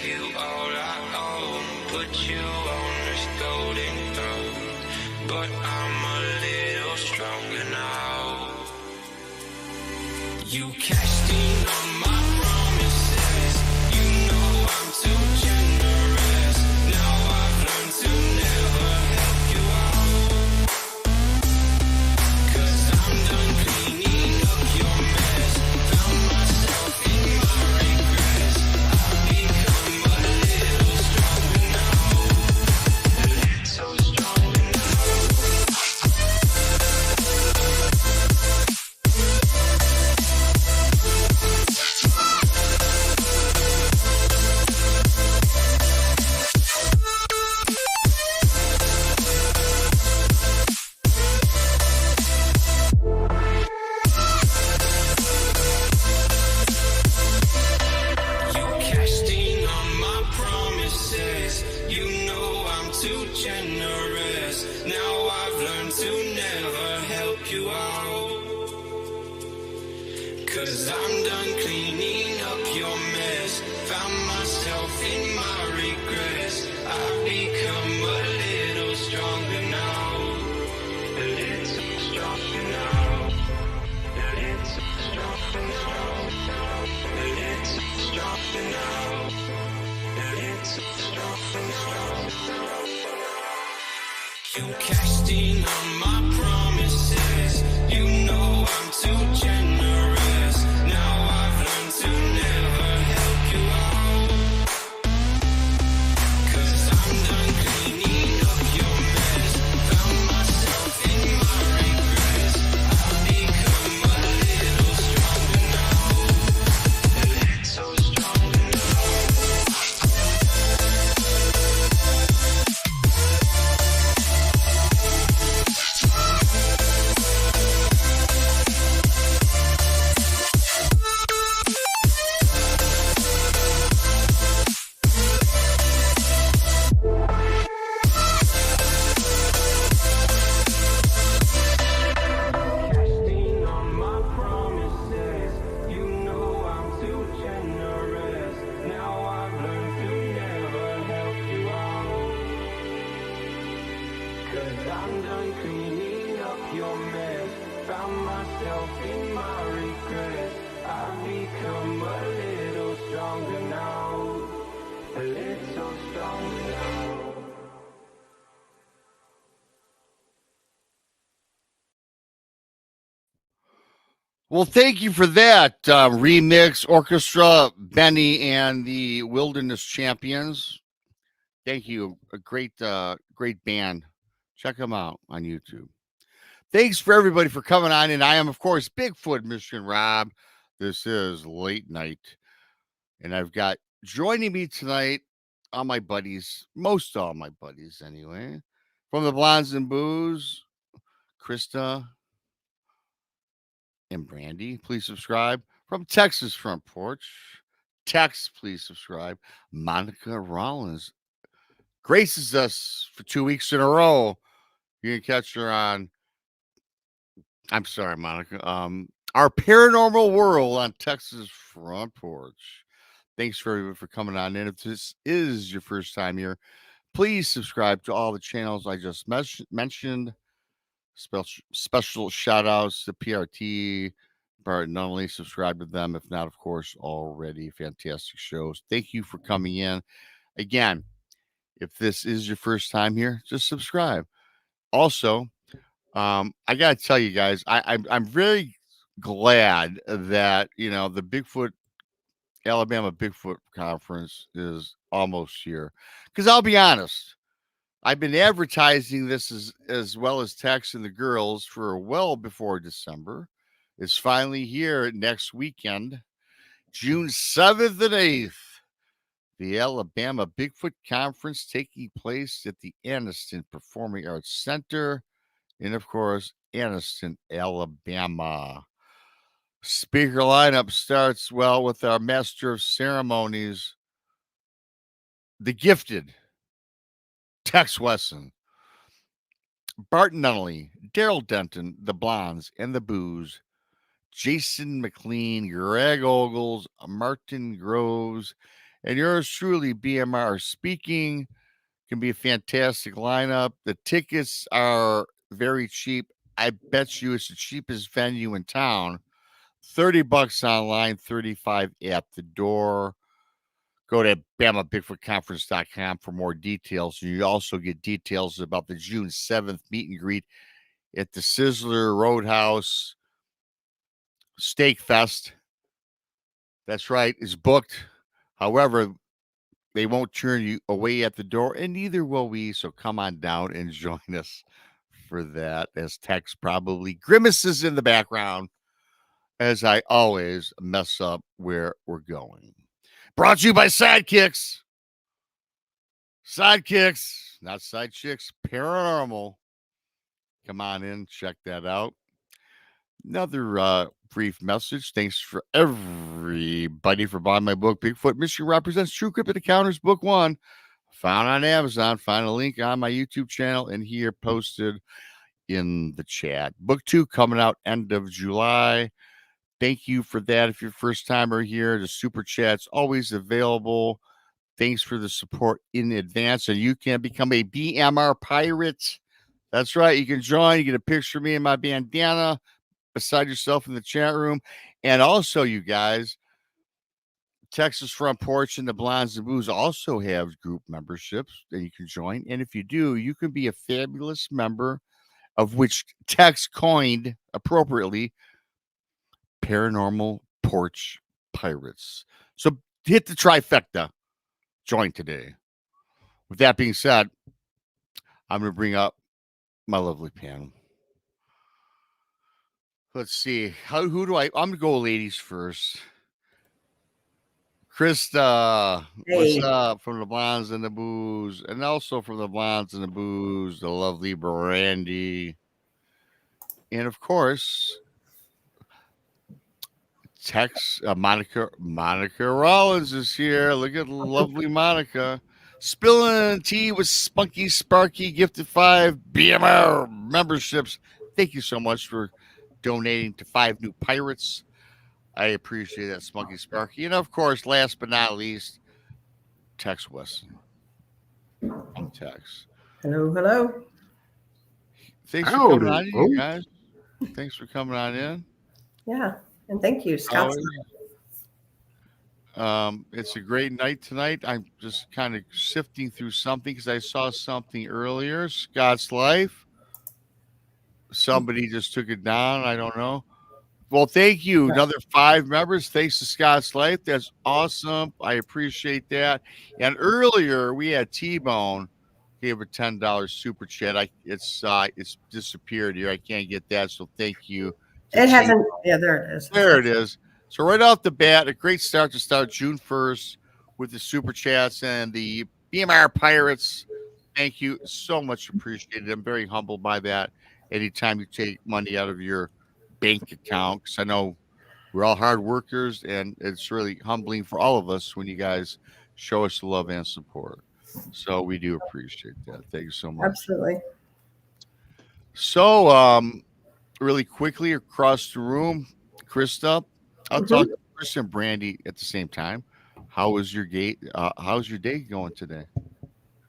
gave you all I own, put you on this golden throne, but I'm a little stronger now. You cashed in on my promises, you know I'm too generous. Now I've learned to never help you out, 'cause I'm done cleaning up your mess. Found myself in my regrets. I've become a little stronger now, a little stronger now. You cashed in on my promises, you know I'm too generous. Now I've learned to never help you out, 'cause I'm done cleaning up your mess. Found myself in my regrets. I've become a little stronger now, a little stronger now, a little stronger now, a little stronger now, a little stronger now. You cashed in on my promises, you know I'm too generous. Now I've learned to never help you out, 'cause I'm done cleaning up your mess. Found myself in my regrets. I've become a little stronger now, a little stronger now. Cashed in on my promises, you know I'm too generous. Now I've learned to never help you out, 'cause I'm done cleaning up your mess. Found myself in my regrets. I've become a little stronger now, a little stronger now. Well, thank you for that remix orchestra, Benny and the Wilderness Champions. Thank you. A great band. Check them out on YouTube. Thanks for everybody for coming on. And I am, of course, Bigfoot Mission Rob. This is Late Night. And I've got joining me tonight all my buddies, most all my buddies anyway, from the Blondes and Booze, Krista and Brandi. Please subscribe. From Texas Front Porch, Tex, please subscribe. Monica Rollins graces us for 2 weeks in a row. You can catch her on, I'm sorry, Monica, Our Paranormal World on Texas Front Porch. Thanks for everybody for coming on in. If this is your first time here, please subscribe to all the channels I just mentioned. Special shout outs to PRT, but not only subscribe to them, if not, of course, already fantastic shows. Thank you for coming in. Again, if this is your first time here, just subscribe. Also, I gotta tell you guys, I'm very glad that the Alabama Bigfoot Conference is almost here. Because I'll be honest, I've been advertising this as well as texting the girls for well before December. It's finally here next weekend, June 7th and 8th. The Alabama Bigfoot Conference taking place at the Anniston Performing Arts Center in, of course, Anniston, Alabama. Speaker lineup starts with our master of ceremonies, the gifted Tex Wesson, Barton Nunnally, Daryl Denton, the Blondes and the Booze, Jason McLean, Greg Ogles, Martin Groves, And yours truly, BMR speaking. Can be a fantastic lineup. The tickets are very cheap. I bet you it's the cheapest venue in town. $30 online, 35 at the door. Go to BamaBigfootConference.com for more details. You also get details about the June 7th meet and greet at the Sizzler Roadhouse Steak Fest. That's right, it's booked. However, they won't turn you away at the door, and neither will we. So come on down and join us for that, as Tex probably grimaces in the background, as I always mess up where we're going. Brought to you by Sidekicks. Sidekicks, not side chicks, paranormal. Come on in, check that out. Another brief message. Thanks for everybody for buying my book, Bigfoot Mystery Represents True Cryptid Encounters, Book 1. Found on Amazon. Find a link on my YouTube channel and here posted in the chat. Book 2 coming out end of July. Thank you for that. If you're first timer here, the super chat's always available. Thanks for the support in advance. And you can become a BMR pirate. That's right. You can join. You get a picture of me and my bandana beside yourself in the chat room. And also, you guys, Texas Front Porch and the Blondes and Booze also have group memberships that you can join. And if you do, you can be a fabulous member, of which Tex coined appropriately Paranormal Porch Pirates. So hit the trifecta. Join today. With that being said, I'm going to bring up my lovely panel. Let's see. I'm going to go ladies first. Krista, Hey. what's up from the Blondes and the Booze? And also from the Blondes and the Booze, the lovely Brandi. And of course, Monica Rollins is here. Look at lovely Monica. Spilling tea with Spunky Sparky, gifted 5 BMR memberships. Thank you so much for donating to 5 new pirates. I appreciate that, Spunky Sparky. And of course, last but not least, Tex Wesson. I'm Tex. Hello, hello. Thanks for coming on in, you guys. Thanks for coming on in. Yeah, and thank you, Scott. It's a great night tonight. I'm just kind of sifting through something because I saw something earlier. Scott's Life. Somebody just took it down. I don't know. Well, thank you. Another 5 members. Thanks to Scott's Life. That's awesome. I appreciate that. And earlier we had T-Bone gave a $10 super chat. It's disappeared here. I can't get that. So thank you. It hasn't. Yeah, there it is. There it is. So right off the bat, a great start to start June 1st with the super chats and the BMR Pirates. Thank you so much. Appreciated. I'm very humbled by that. Anytime you take money out of your bank account, because I know we're all hard workers, and it's really humbling for all of us when you guys show us love and support. So we do appreciate that. Thank you so much. Absolutely. So really quickly across the room, Krista, I'll talk to Krista and Brandi at the same time. How's your day going today?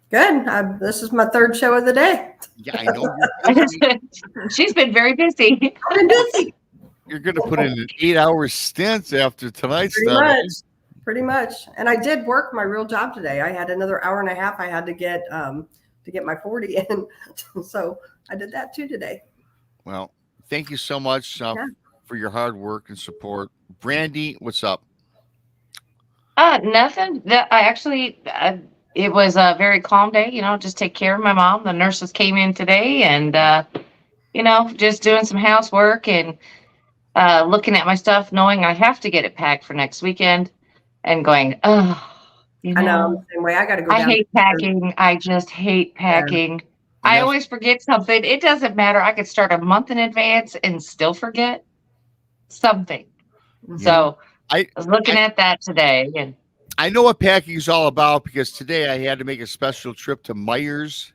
Good. This is my 3rd show of the day. Yeah, I know you're busy. She's been very busy. I've been busy. You're going to put in an 8-hour stint after tonight's Pretty much. And I did work my real job today. I had another hour and a half I had to get my 40 in. So I did that too today. Well, thank you so much for your hard work and support. Brandi, what's up? Nothing. It was a very calm day, just take care of my mom. The nurses came in today and, just doing some housework and looking at my stuff, knowing I have to get it packed for next weekend and going, I know. Same way. I got to go down. I hate packing. I just hate packing. Yeah. I always forget something. It doesn't matter. I could start a month in advance and still forget something. Mm-hmm. So I was looking at that today and I know what packing is all about because today I had to make a special trip to Myers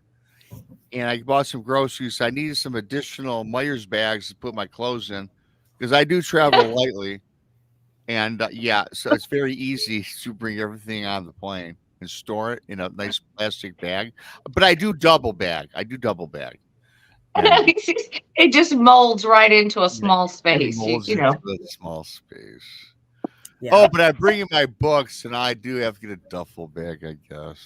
and I bought some groceries. I needed some additional Myers bags to put my clothes in because I do travel lightly. And yeah, so it's very easy to bring everything on the plane and store it in a nice plastic bag. But I do double bag. And It just molds right into a yeah, small it space. molds You into know. a small space. Yeah. Oh, but I bring in my books, and I do have to get a duffel bag, I guess.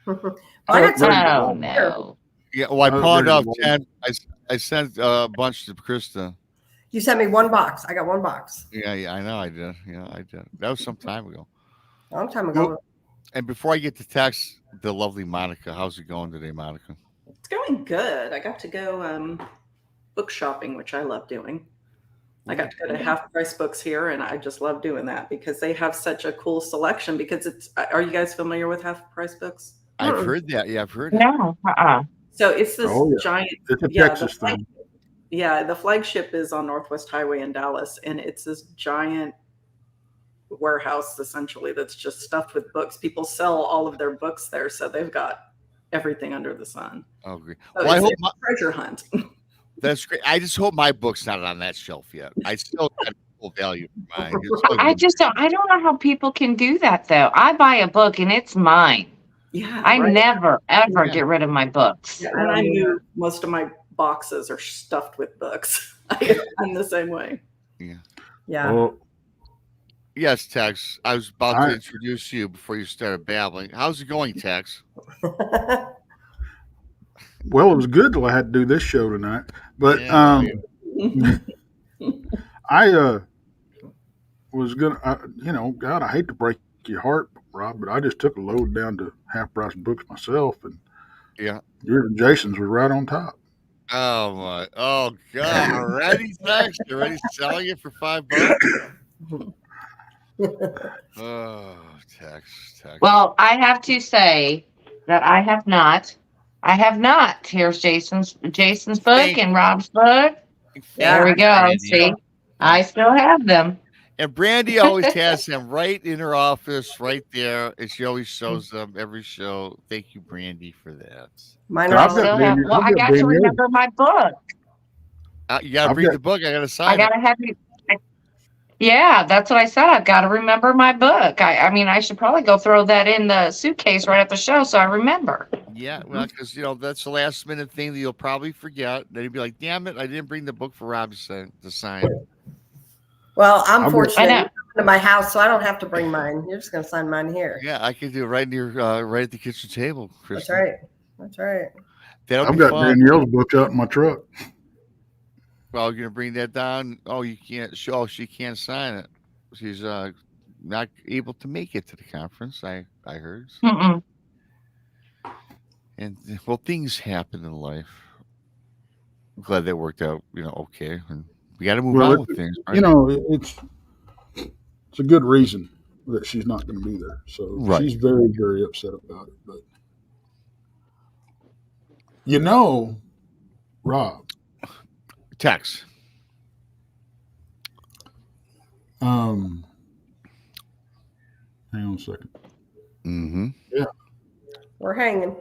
Well, I got some Oh here. no. Yeah, well, I I was pawned ready off to roll. 10. I sent a bunch to Krista. You sent me one box. I got one box. Yeah, I know I did. Yeah, I did. That was some time ago. A long time ago. And before I get to text the lovely Monica, how's it going today, Monica? It's going good. I got to go book shopping, which I love doing. I got to go to Half Price Books here, and I just love doing that because they have such a cool selection. Because it's, are you guys familiar with Half Price Books? I've heard that. Yeah, I've heard it. No. So it's this Oh, yeah. giant. It's a Yeah, Texas thing. Yeah, the flagship is on Northwest Highway in Dallas, and it's this giant warehouse essentially that's just stuffed with books. People sell all of their books there, so they've got everything under the sun. Oh, great. So Well, I it's hope a treasure hunt. that's great. I just hope my book's not on that shelf yet. I still got full value for mine. I don't know how people can do that though. I buy a book and it's mine. Yeah, I right. never ever Yeah. get rid of my books. Yeah, when I move, most of my boxes are stuffed with books. I'm the same way. Yeah. Well, Yes, Tex. I was about All to right. introduce you before you started babbling. How's it going, Tex? well, it was good till I had to do this show tonight. But Yeah, I was gonna, God, I hate to break your heart, Rob, but I just took a load down to Half Price Books myself, and Yeah. yours and Jason's was right on top. Oh my! Oh God! Already, Tex? You're already selling it for $5? Oh, Tex. Well, I have to say that I have not. Here's Jason's book Thank and Rob's book. There we go. Brandi. See, I still have them. And Brandi always has them right in her office, right there, and she always shows them every show. Thank you, Brandi, for that. Mine I've are got Still BMR have. Well, I I've got got to BMR. remember my book. You gotta I've read got- the book. I gotta I sign it. gotta have you. Yeah, that's what I said. I've got to remember my book. I mean, I should probably go throw that in the suitcase right at the show so I remember. Yeah, well, because that's the last minute thing that you'll probably forget. Then you'll be like, "Damn it, I didn't bring the book for Rob to sign." Well, I'm I've got- fortunate I know. you're coming to my house, so I don't have to bring mine. You're just gonna sign mine here. Yeah, I can do it right near, right at the kitchen table, Krista. That's right. That's right. That'll I've be got fun. Danielle's book out in my truck. Well, you're gonna bring that down. Oh, you can't. Oh, she can't sign it. She's not able to make it to the conference. I heard. Mm-mm. And well, things happen in life. I'm glad that worked out. Okay, and we got to move Well, on with things. Right? It's a good reason that she's not going to be there. So Right. she's very, very upset about it. But Rob, Tex. hang on a second. Mm-hmm. We're hanging.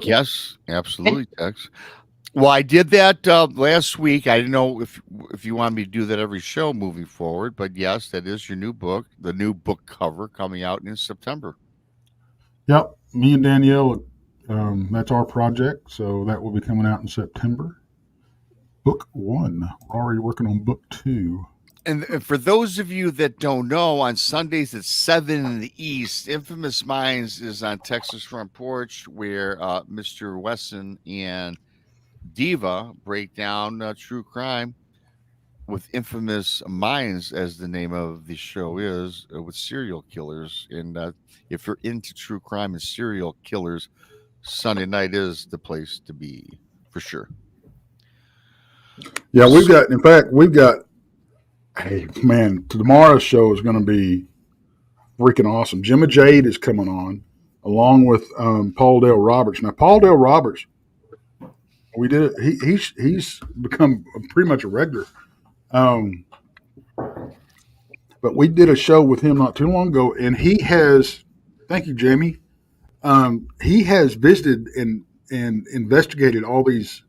Yes, absolutely, Tex. Well, I did that last week. I didn't know if you want me to do that every show moving forward, but yes, that is your new book, the new book cover coming out in September. Yep, me and Danielle, that's our project. So that will be coming out in September. Book 1. We're already working on book 2. And for those of you that don't know, on Sundays at 7 in the East, Infamous Minds is on Texas Front Porch, where Mr. Wesson and Diva break down true crime with Infamous Minds, as the name of the show is, with serial killers. And if you're into true crime and serial killers, Sunday night is the place to be, for sure. Yeah, hey, man, tomorrow's show is going to be freaking awesome. Jimmy Jade is coming on along with Paul Dale Roberts. Now, Paul Dale Roberts, we did it. He's become pretty much a regular. But we did a show with him not too long ago, and he has, thank you, Jamie. He has visited and investigated all these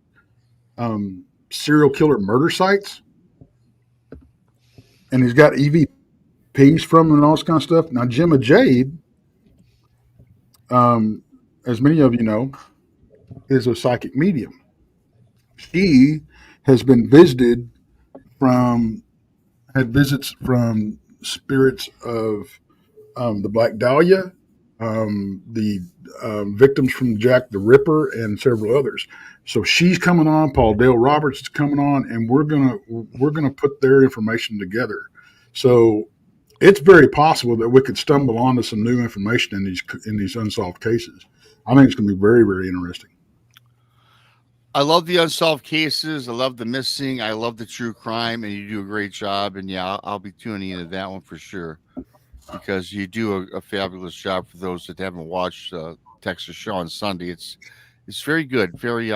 serial killer murder sites. and he's got EVPs from him and all this kind of stuff. Now, Gemma Jade, as many of you know, is a psychic medium. She has been visited from had visits from spirits of the Black Dahlia, the victims from Jack the Ripper, and several others. So she's coming on. Paul Dale Roberts is coming on, and we're gonna put their information together. So it's very possible that we could stumble onto some new information in these unsolved cases. I think it's going to be very, very interesting. I love the unsolved cases. I love the missing. I love the true crime, and you do a great job. And yeah, I'll be tuning into that one for sure, because you do a fabulous job. For those that haven't watched Texas Show on Sunday, it's very good, very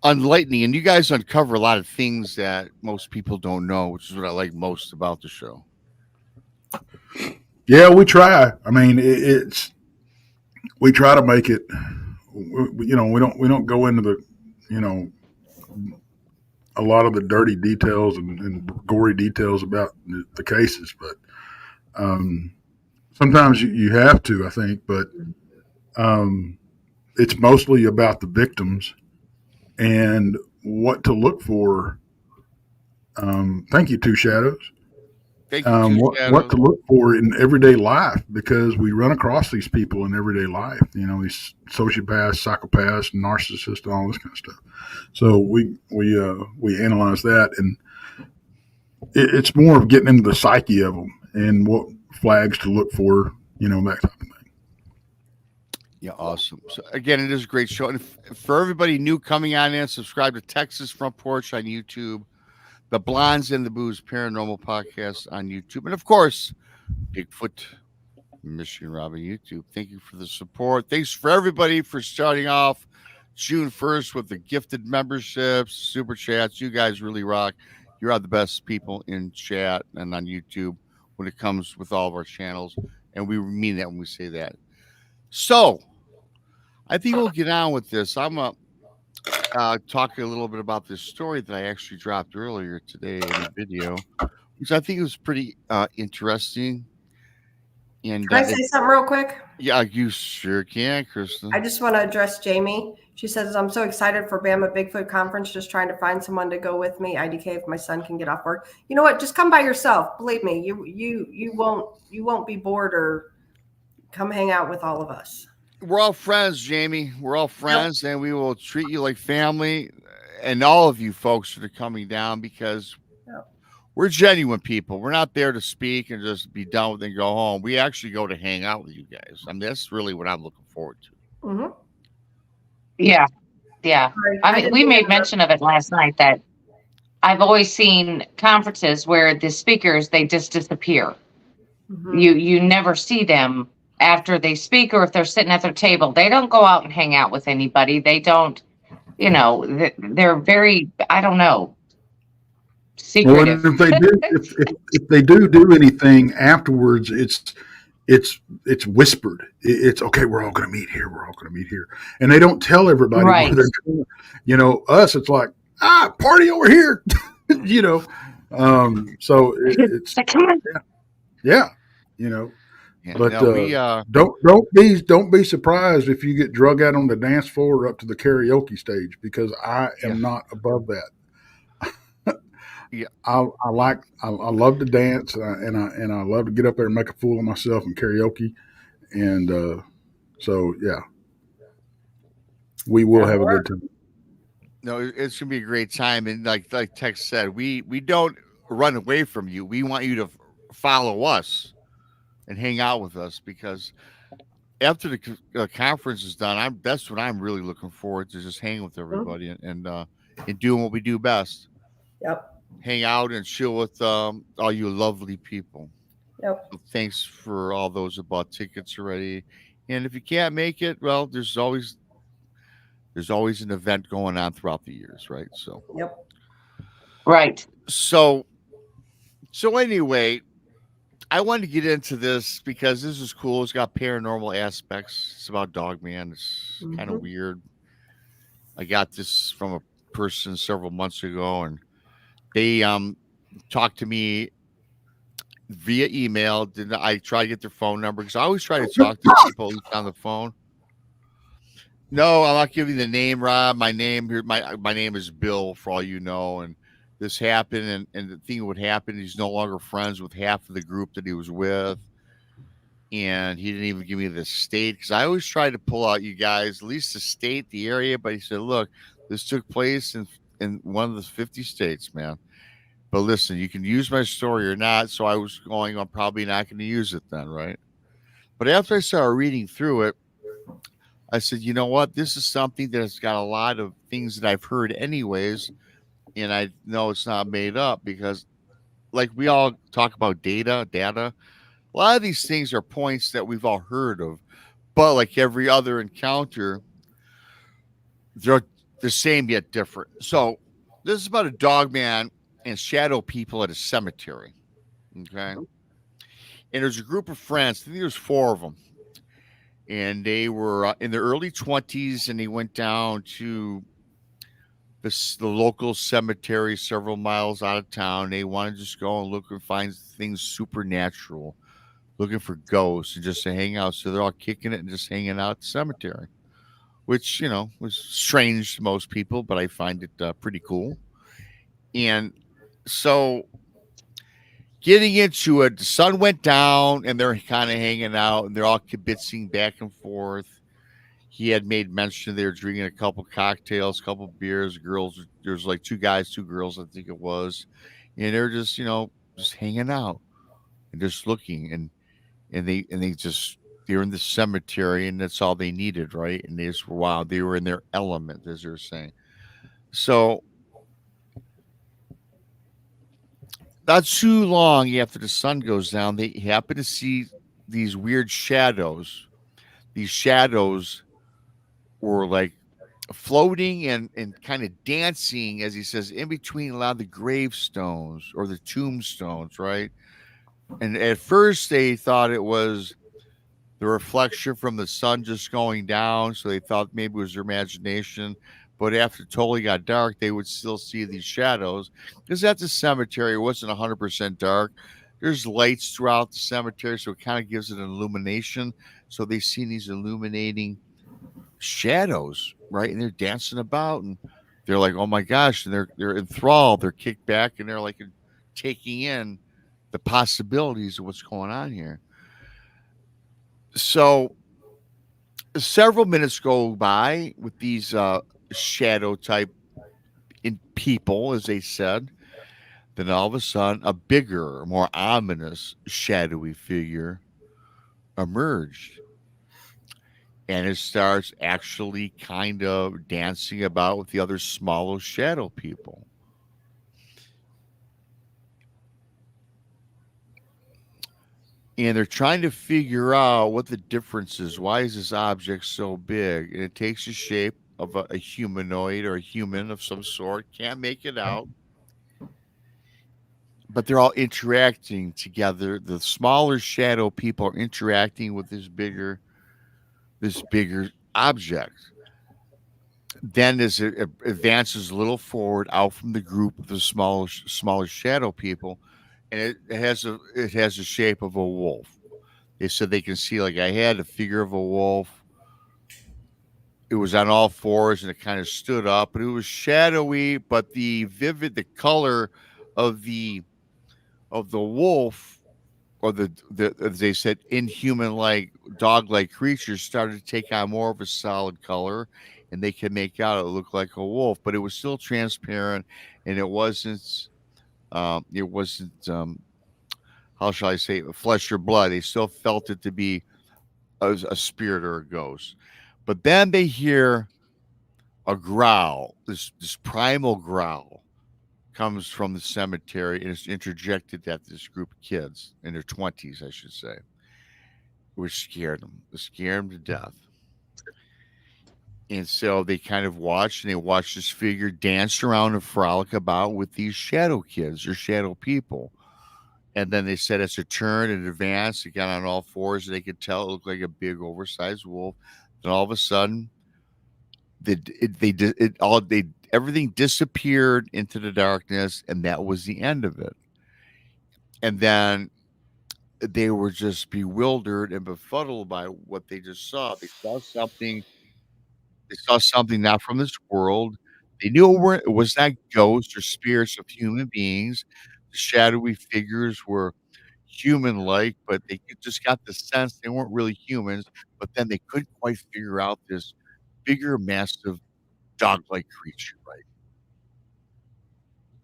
enlightening, and you guys uncover a lot of things that most people don't know, which is what I like most about the show. Yeah, we try. I mean, we try to make it. We don't go into the a lot of the dirty details and gory details about the cases, but sometimes you have to, I think. But it's mostly about the victims and what to look for. Thank you, Two Shadows. Thank you, what to look for in everyday life, because we run across these people in everyday life. These sociopaths, psychopaths, narcissists, all this kind of stuff. So we analyze that, and it's more of getting into the psyche of them and what flags to look for. That type of thing. Yeah, awesome. So again, it is a great show, and for everybody new coming on in, subscribe to Texas Front Porch on YouTube, the Blondes and the Booze Paranormal Podcast on YouTube, and of course, Bigfoot Michigan Robin YouTube. Thank you for the support. Thanks for everybody for starting off June 1st with the gifted memberships, super chats. You guys really rock. You are the best people in chat and on YouTube when it comes with all of our channels, and we mean that when we say that. So, I think we'll get on with this. I'm talking a little bit about this story that I actually dropped earlier today in a video, which I think was pretty interesting. And Can I say something real quick? Yeah, you sure can, Krista. I just want to address Jamie. She says, I'm so excited for Bama Bigfoot Conference, just trying to find someone to go with me. IDK if my son can get off work. You know what? Just come by yourself. Believe me, you won't be bored, or come hang out with all of us. We're all friends, Jamie. We're all friends, and we will treat you like family, and all of you folks that are coming down, because we're genuine people. We're not there to speak and just be done with it and go home. We actually go to hang out with you guys. I mean, that's really what I'm looking forward to. Mm-hmm. Yeah. I mean, we made mention of it last night that I've always seen conferences where the speakers, they just disappear. Mm-hmm. You never see them after they speak, or if they're sitting at their table. They don't go out and hang out with anybody. They don't, they're very, I don't know, secretive. Well, if they do anything afterwards, it's whispered. It's okay. We're all going to meet here. We're all going to meet here, and they don't tell everybody right. where they're going. Us, it's like party over here. So it's like, come on. Yeah. But don't be surprised if you get drug out on the dance floor or up to the karaoke stage, because I am not above that. Yeah, I love to dance, and I love to get up there and make a fool of myself in karaoke, and so yeah, we will have a good time. No, it's gonna be a great time, and like Tex said, we don't run away from you. We want you to follow us and hang out with us, because after the conference is done, that's what I'm really looking forward to, just hanging with everybody and doing what we do best. Yep. Hang out and chill with all you lovely people. Yep. So thanks for all those that bought tickets already. And if you can't make it, well, there's always an event going on throughout the years, right? So yep. Right. So anyway, I wanted to get into this because this is cool. It's got paranormal aspects. It's about Dogman. It's kind of weird. I got this from a person several months ago, and they talk to me via email. Did I try to get their phone number? Because I always try to talk to people at least on the phone. No, I'm not giving the name, Rob. My name here, my name is Bill, for all you know. And this happened, and the thing would happen, he's no longer friends with half of the group that he was with. And he didn't even give me the state, because I always try to pull out you guys, at least the state, the area. But he said, look, this took place in one of the 50 states, man. But listen, you can use my story or not. So I was going, I'm probably not going to use it then, right? But after I started reading through it, I said, you know what? This is something that's got a lot of things that I've heard anyways. And I know it's not made up, because like we all talk about data, a lot of these things are points that we've all heard of. But like every other encounter, they're the same yet different. So this is about a dogman and shadow people at a cemetery. Okay. And there's a group of friends. I think there's 4 of them. And they were in their early 20s, and they went down to the local cemetery several miles out of town. They wanted to just go and look and find things supernatural, looking for ghosts and just to hang out. So they're all kicking it and just hanging out at the cemetery, which, you know, was strange to most people, but I find it pretty cool. And so getting into it, the sun went down and they're kind of hanging out and they're all kibitzing back and forth. He had made mention they were drinking a couple cocktails, a couple beers. Girls, there's like 2 guys, 2 girls, I think it was. And they're just, you know, just hanging out and just looking. And they're in the cemetery, and that's all they needed, right? And they just, wow, they were in their element, as they're saying. So not too long after the sun goes down, they happen to see these weird shadows. These shadows were like floating and kind of dancing, as he says, in between a lot of the gravestones or the tombstones, right? And at first they thought it was the reflection from the sun just going down, so they thought maybe it was their imagination. But after it totally got dark, they would still see these shadows, because at the cemetery it wasn't 100% dark. There's lights throughout the cemetery, so it kind of gives it an illumination. So they see these illuminating shadows, right? And they're dancing about, and they're like, oh my gosh, and they're enthralled, they're kicked back, and they're like taking in the possibilities of what's going on here. So several minutes go by with these shadow type in people, as they said. Then all of a sudden, a bigger, more ominous, shadowy figure emerged. And it starts actually kind of dancing about with the other smaller shadow people. And they're trying to figure out what the difference is. Why is this object so big? And it takes the shape of a humanoid or a human of some sort. Can't make it out. But they're all interacting together. The smaller shadow people are interacting with this bigger object. Then as it advances a little forward out from the group of the smaller shadow people, and it has a shape of a wolf. They said they can see, like I had, a figure of a wolf. It was on all fours and it kind of stood up, but it was shadowy, but the color of the wolf, or the as they said, inhuman like dog like creatures, started to take on more of a solid color, and they could make out it looked like a wolf, but it was still transparent, and it wasn't how shall I say, flesh or blood. They still felt it to be a spirit or a ghost. But then they hear a growl, this primal growl comes from the cemetery, and it's interjected at this group of kids in their 20s, I should say, which scared them. It scared them to death. And so they kind of watched, and they watched this figure dance around and frolic about with these shadow kids or shadow people. And then they said it's a turn and advanced. It got on all fours, and they could tell it looked like a big, oversized wolf. Then all of a sudden, everything disappeared into the darkness, and that was the end of it. and then they were just bewildered and befuddled by what they just saw. They saw something. They saw something not from this world. They knew it was not ghosts or spirits of human beings. The shadowy figures were human-like, but just got the sense they weren't really humans. But then they couldn't quite figure out this bigger, massive dog-like creature, right?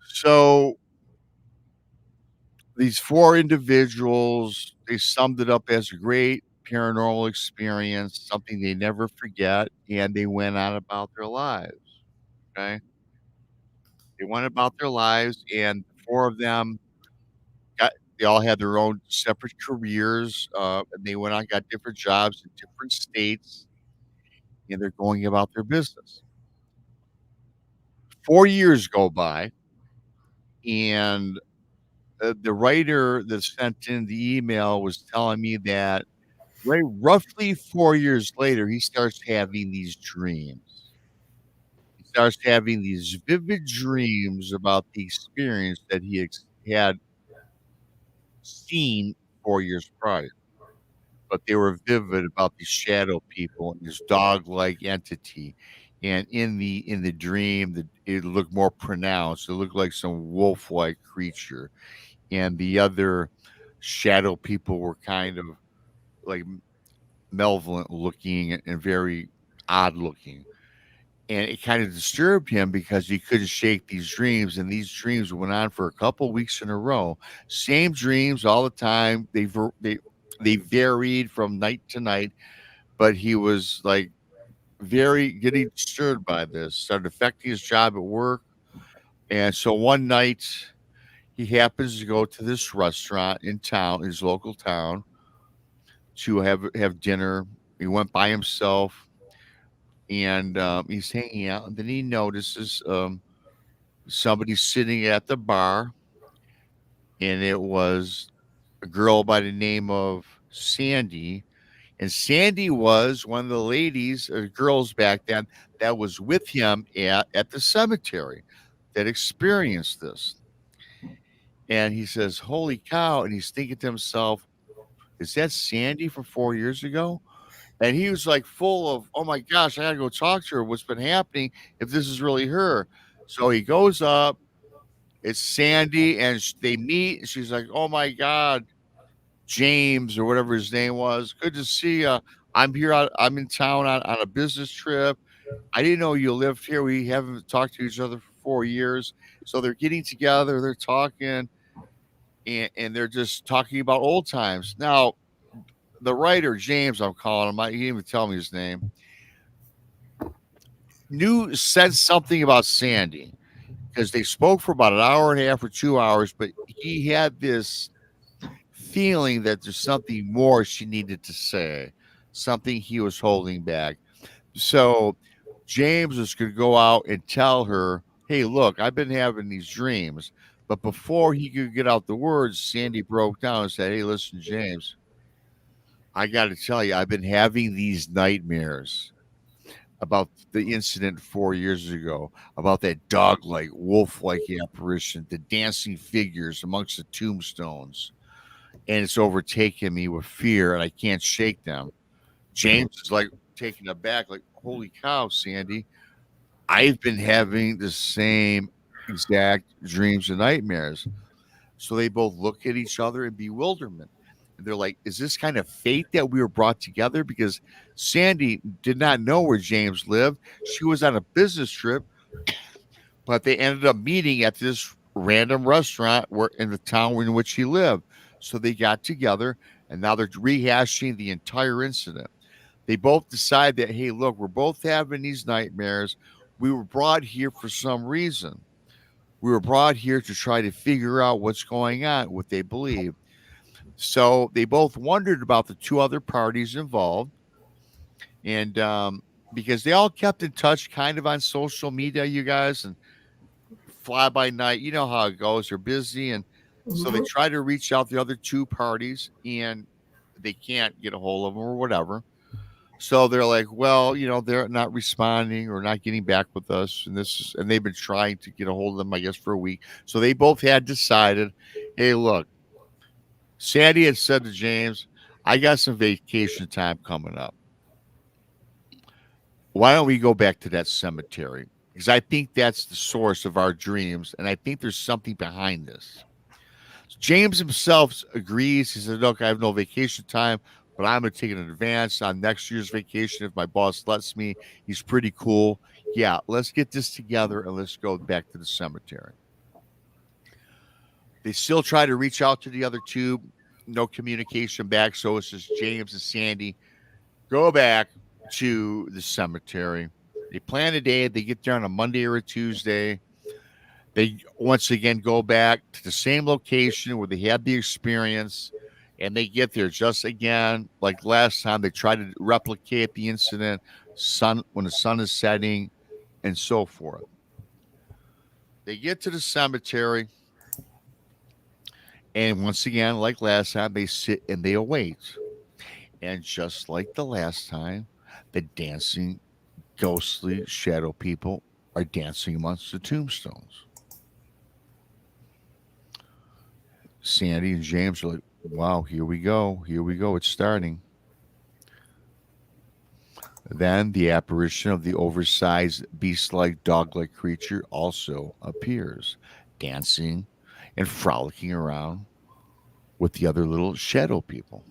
So these 4 individuals, they summed it up as a great paranormal experience, something they never forget, and they went on about their lives, okay? They went about their lives, and 4 of them got they all had their own separate careers, and they went on, got different jobs in different states, and they're going about their business. 4 years go by, and, the writer that sent in the email was telling me that roughly 4 years later, he starts having these dreams. He starts having these vivid dreams about the experience that he had seen 4 years prior, but they were vivid about these shadow people and this dog-like entity, and in the dream, it looked more pronounced. It looked like some wolf-like creature, and the other shadow people were kind of, like, malevolent looking and very odd looking. And it kind of disturbed him because he couldn't shake these dreams. And these dreams went on for a couple weeks in a row. Same dreams all the time. They varied from night to night, but he was like very getting disturbed by this, started affecting his job at work. And so one night he happens to go to this restaurant in town, his local town, to have dinner. He went by himself, and he's hanging out, and then he notices somebody sitting at the bar, and it was a girl by the name of Sandy. And Sandy was one of the ladies or girls back then that was with him at the cemetery that experienced this. And he says, "Holy cow!" And he's thinking to himself, "Is that Sandy from 4 years ago?" And he was like full of, "Oh my gosh, I gotta go talk to her. What's been happening? If this is really her." So he goes up. It's Sandy, and they meet. And she's like, "Oh my God, James or whatever his name was. Good to see you. I'm in town on a business trip. I didn't know you lived here. We haven't talked to each other for 4 years." So they're getting together. They're talking, and they're just talking about old times. Now, the writer James, I'm calling him. He didn't even tell me his name. Said something about Sandy because they spoke for about an hour and a half or 2 hours, but he had this feeling that there's something more she needed to say, something he was holding back. So James was going to go out and tell her, "Hey, look, I've been having these dreams." But before he could get out the words, Sandy broke down and said, "Hey, listen, James, I got to tell you, I've been having these nightmares about the incident 4 years ago, about that dog-like, wolf-like apparition, the dancing figures amongst the tombstones, and it's overtaken me with fear, and I can't shake them." James is like taken aback, like, "Holy cow, Sandy, I've been having the same exact dreams and nightmares." So they both look at each other in bewilderment. And they're like, "Is this kind of fate that we were brought together?" Because Sandy did not know where James lived. She was on a business trip, but they ended up meeting at this random restaurant where in the town in which he lived. So they got together, and now they're rehashing the entire incident. They both decide that, "Hey, look, we're both having these nightmares. We were brought here for some reason. We were brought here to try to figure out what's going on, what they believe." So they both wondered about the 2 other parties involved, and because they all kept in touch kind of on social media, you guys, and fly by night. You know how it goes. They're busy, and so they Mhm. try to reach out the other 2 parties, and they can't get a hold of them or whatever. So they're like, "Well, they're not responding or not getting back with us." And they've been trying to get a hold of them, I guess, for a week. So they both had decided, "Hey, look, Sandy had said to James, I got some vacation time coming up. Why don't we go back to that cemetery? Because I think that's the source of our dreams, and I think there's something behind this. James himself agrees. He said, look, I have no vacation time, but I'm going to take an advance on next year's vacation if my boss lets me. He's pretty cool. Yeah, let's get this together and let's go back to the cemetery. They still try to reach out to the other two. No communication back. So it's just James and Sandy go back to the cemetery. They plan a day. They get there on a Monday or a Tuesday. They once again go back to the same location where they had the experience, and they get there just again like last time. They try to replicate the incident when the sun is setting and so forth. They get to the cemetery, and once again, like last time, they sit and they await. And just like the last time, the dancing, ghostly shadow people are dancing amongst the tombstones. Sandy and James are like, wow, here we go. Here we go. It's starting. Then the apparition of the oversized beast-like, dog-like creature also appears, dancing and frolicking around with the other little shadow people.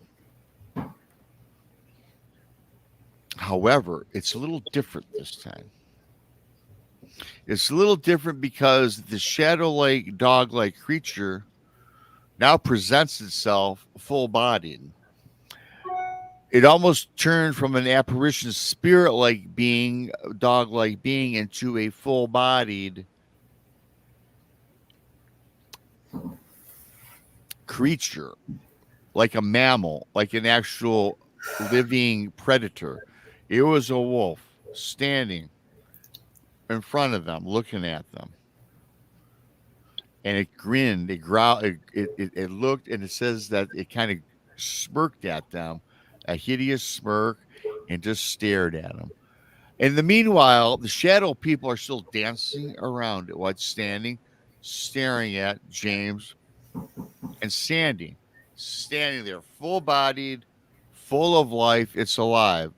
However, it's a little different this time. It's a little different because the shadow-like, dog-like creature now presents itself full-bodied. It almost turned from an apparition spirit-like being, dog-like being, into a full-bodied creature, like a mammal, like an actual living predator. It was a wolf standing in front of them, looking at them. And it grinned, it growled, it looked, and it says that it kind of smirked at them, a hideous smirk, and just stared at them. In the meanwhile, the shadow people are still dancing around it, while standing, staring at James and Sandy, standing there, full-bodied, full of life. It's alive.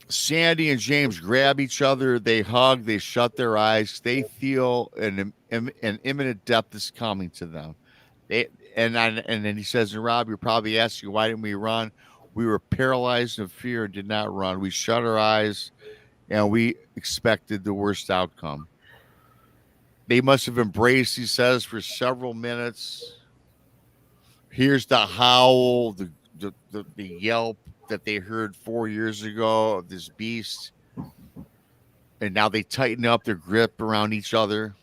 Sandy and James grab each other. They hug. They shut their eyes. They feel an imminent death is coming to them. And then he says, and Rob, you're probably asking, why didn't we run? We were paralyzed in fear and did not run. We shut our eyes and we expected the worst outcome. They must have embraced, he says, for several minutes. Here's the howl, the yelp that they heard 4 years ago of this beast. And now they tighten up their grip around each other.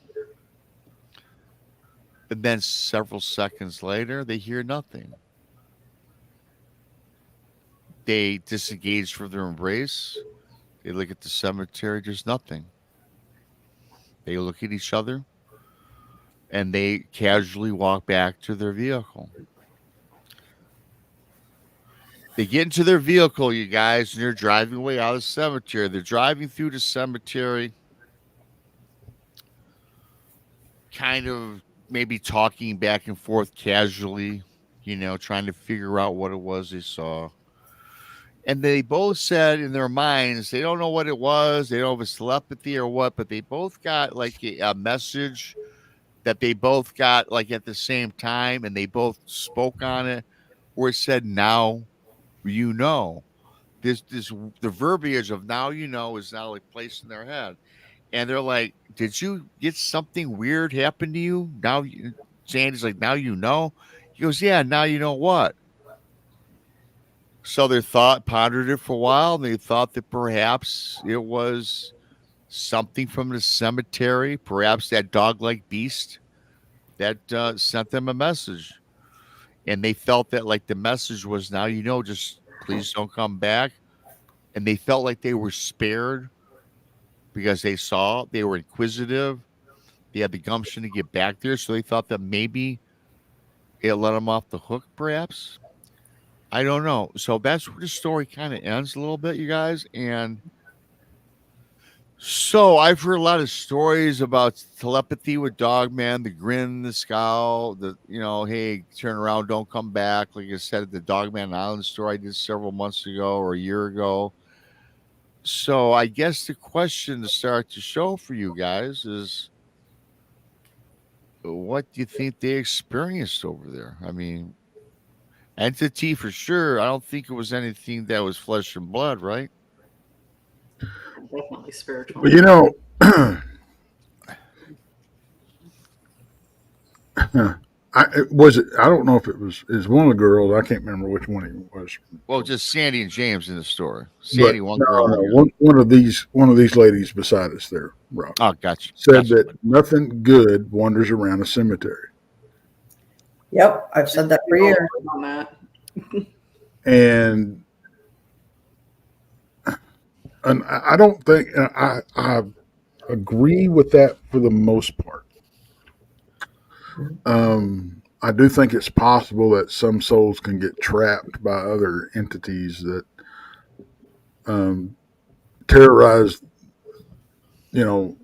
And then several seconds later, they hear nothing. They disengage from their embrace. They look at the cemetery. There's nothing. They look at each other. And they casually walk back to their vehicle. They get into their vehicle, you guys, and they're driving away out of the cemetery. They're driving through the cemetery, kind of maybe talking back and forth casually, trying to figure out what it was they saw. And they both said in their minds, they don't know what it was. They don't know if it's telepathy or what, but they both got like a message that they both got like at the same time, and they both spoke on it, where it said, now you know. The verbiage of now you know is now like placed in their head. And they're like, did you get something weird happen to you? Now Sandy's like, now you know? He goes, yeah, now you know what? So they pondered it for a while. And they thought that perhaps it was something from the cemetery, perhaps that dog-like beast that sent them a message. And they felt that like the message was, now you know, just please don't come back. And they felt like they were spared because they were inquisitive. They had the gumption to get back there. So they thought that maybe it let them off the hook, perhaps. I don't know. So that's where the story kind of ends a little bit, you guys. And So I've heard a lot of stories about telepathy with Dogman, the grin, the scowl, hey, turn around, don't come back. Like I said at the Dogman Island story I did several months ago or a year ago. So I guess the question to start the show for you guys is, what do you think they experienced over there? I mean, entity for sure. I don't think it was anything that was flesh and blood, right? Definitely spiritual. But you know, I don't know if it was one of the girls. I can't remember which one it was. Well, just Sandy and James in the story. But Sandy, one girl. no, one of these ladies beside us there, Rob, Oh, gotcha. said that nothing good wanders around a cemetery. Yep, I've said that for years. On that. And I don't think I agree with that for the most part. I do think it's possible that some souls can get trapped by other entities that terrorize. You know,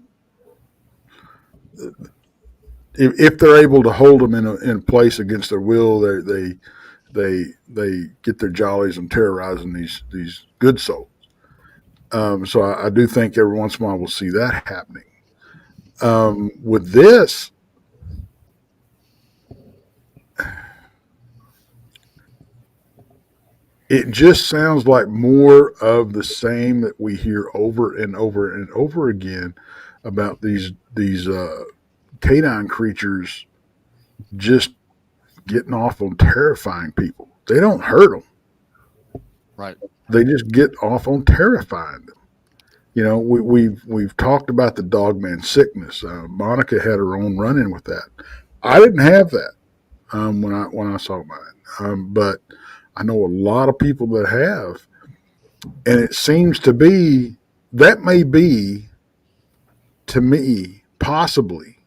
if they're able to hold them in place against their will, they get their jollies and terrorizing these good souls. So I do think every once in a while we'll see that happening. With this, it just sounds like more of the same that we hear over and over and over again about these canine creatures just getting off on terrifying people. They don't hurt them, Right? They just get off on terrifying them. You know, we've talked about the Dogman sickness. Monica had her own run-in with that. I didn't have that when I saw mine, but I know a lot of people that have, and it seems to be that may be, to me, possibly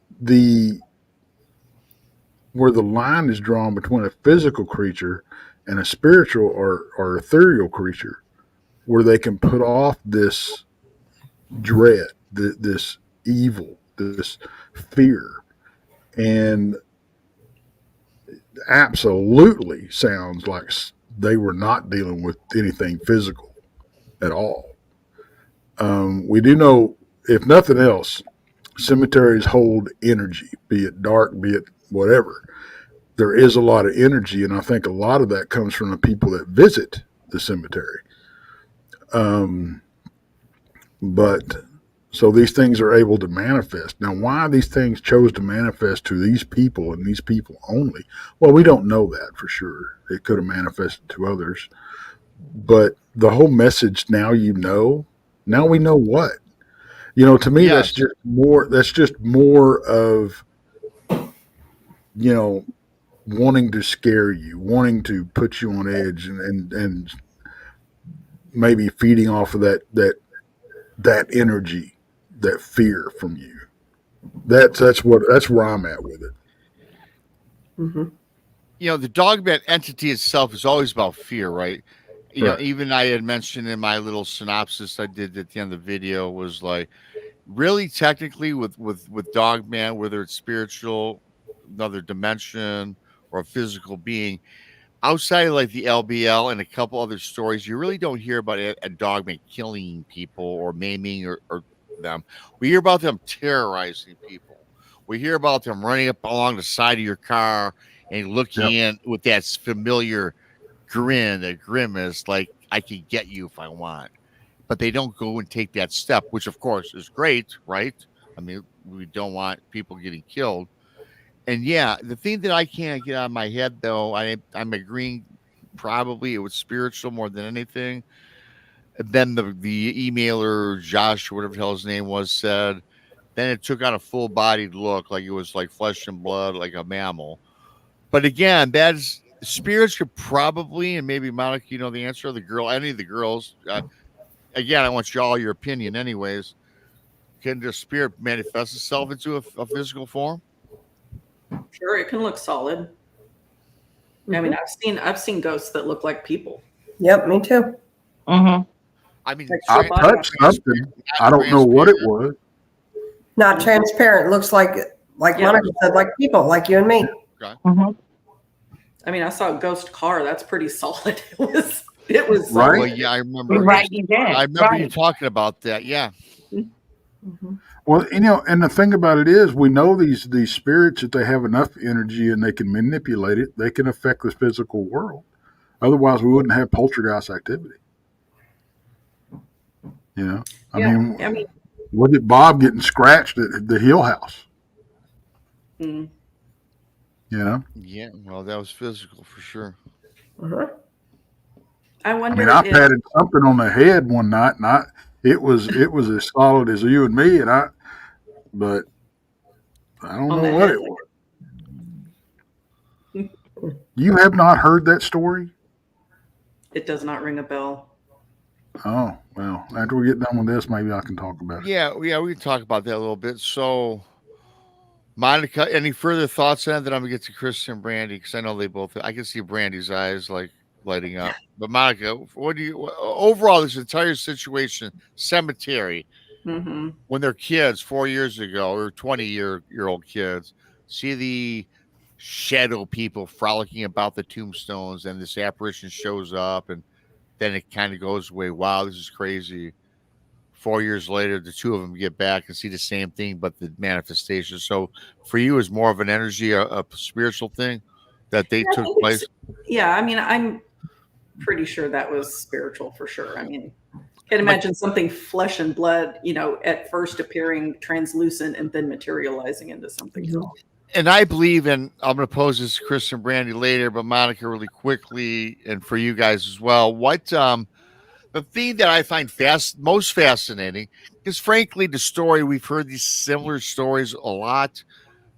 where the line is drawn between a physical creature and a spiritual or ethereal creature, where they can put off this dread, this evil, this fear, and absolutely sounds like they were not dealing with anything physical at all. We do know, if nothing else, cemeteries hold energy, be it dark, be it whatever. There is a lot of energy, and I think a lot of that comes from the people that visit the cemetery. But so these things are able to manifest. Now, why these things chose to manifest to these people and these people only, well, we don't know that for sure. It could have manifested to others. But the whole message, now we know what. You know, to me, Yes. that's just more of, you know, wanting to scare you, wanting to put you on edge, and maybe feeding off of that energy, that fear from you. That's where I'm at with it. Mm-hmm. You know, the Dogman entity itself is always about fear, right? You Right. know, even I had mentioned in my little synopsis I did at the end of the video was like, really technically with Dogman, whether it's spiritual, another dimension, or a physical being, outside of like the LBL and a couple other stories, you really don't hear about a Dogman killing people or maiming or them. We hear about them terrorizing people. We hear about them running up along the side of your car and looking in with that familiar grin, that grimace, like I can get you if I want. But they don't go and take that step, which of course is great, right? I mean, we don't want people getting killed. And yeah, the thing that I can't get out of my head, though, I'm agreeing probably it was spiritual more than anything. And then the emailer, Josh, whatever the hell his name was, said, then it took on a full bodied look, like it was like flesh and blood, like a mammal. But again, that's spirits could probably, and maybe Monica, you know the answer, any of the girls. Again, I want all your opinion, anyways. Can the spirit manifest itself into a physical form? Sure, it can look solid. I mean, I've seen ghosts that look like people. Yep, me too. Mm-hmm. I mean, Like I Body touched something. I don't know what it was. Not transparent. Looks like Yeah. Monica said, like people, like you and me. Mhm. I mean, I saw a ghost car. That's pretty solid. It was Right. solid. Well, yeah, I remember. You're right, you did. I remember you Right. talking about that. Yeah. Mhm. Well, and the thing about it is, we know these spirits, if they have enough energy and they can manipulate it, they can affect the physical world. Otherwise, we wouldn't have poltergeist activity. You know, I mean, look at Bob getting scratched at the Hill House. mm, You know, Yeah. Well, that was physical for sure. Uh-huh. I I wonder mean, I if patted something on the head one night, and it was as solid as you and me, but I don't on know the what head, it was. You have not heard that story? it does not ring a bell. Oh, well, after we get done with this, maybe I can talk about it. Yeah. We can talk about that a little bit. So, Monica, any further thoughts on that? Then I'm gonna get to Krista and Brandi because I know they both. I can see Brandy's eyes like lighting up. But Monica, what do you overall this entire situation? Cemetery Hmm. when they're kids 4 years ago or 20-year-old kids see the shadow people frolicking about the tombstones, and this apparition shows up, and then it kind of goes away. Wow, this is crazy. 4 years later, the two of them get back and see the same thing, but the manifestation. So for you, is more of an energy, a spiritual thing that they I took think place. I mean, I'm pretty sure that was spiritual for sure. I mean, can't But- imagine something flesh and blood, at first appearing translucent and then materializing into something Mhm. else. And I believe in, I'm going to pose this to Chris and Brandy later, but Monica, really quickly, and for you guys as well. What the thing that I find most fascinating is, frankly, the story. We've heard these similar stories a lot,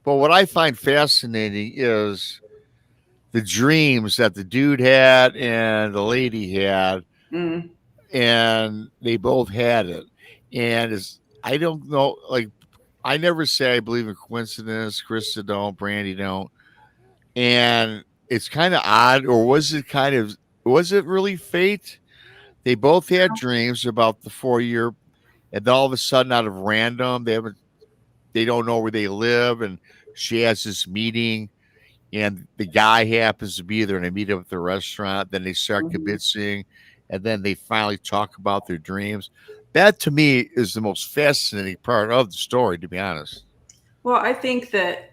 but what I find fascinating is the dreams that the dude had and the lady had, Mm, and they both had it. And I don't know, like, I never say I believe in coincidence. Krista don't, Brandy don't. And it's kind of odd, or was it really fate? They both had dreams about the 4 year, and then all of a sudden, out of random, they don't know where they live, and she has this meeting, and the guy happens to be there, and they meet up at the restaurant. Then they start Mhm. kibitzing, and then they finally talk about their dreams. That to me is the most fascinating part of the story, to be honest. Well, I think that,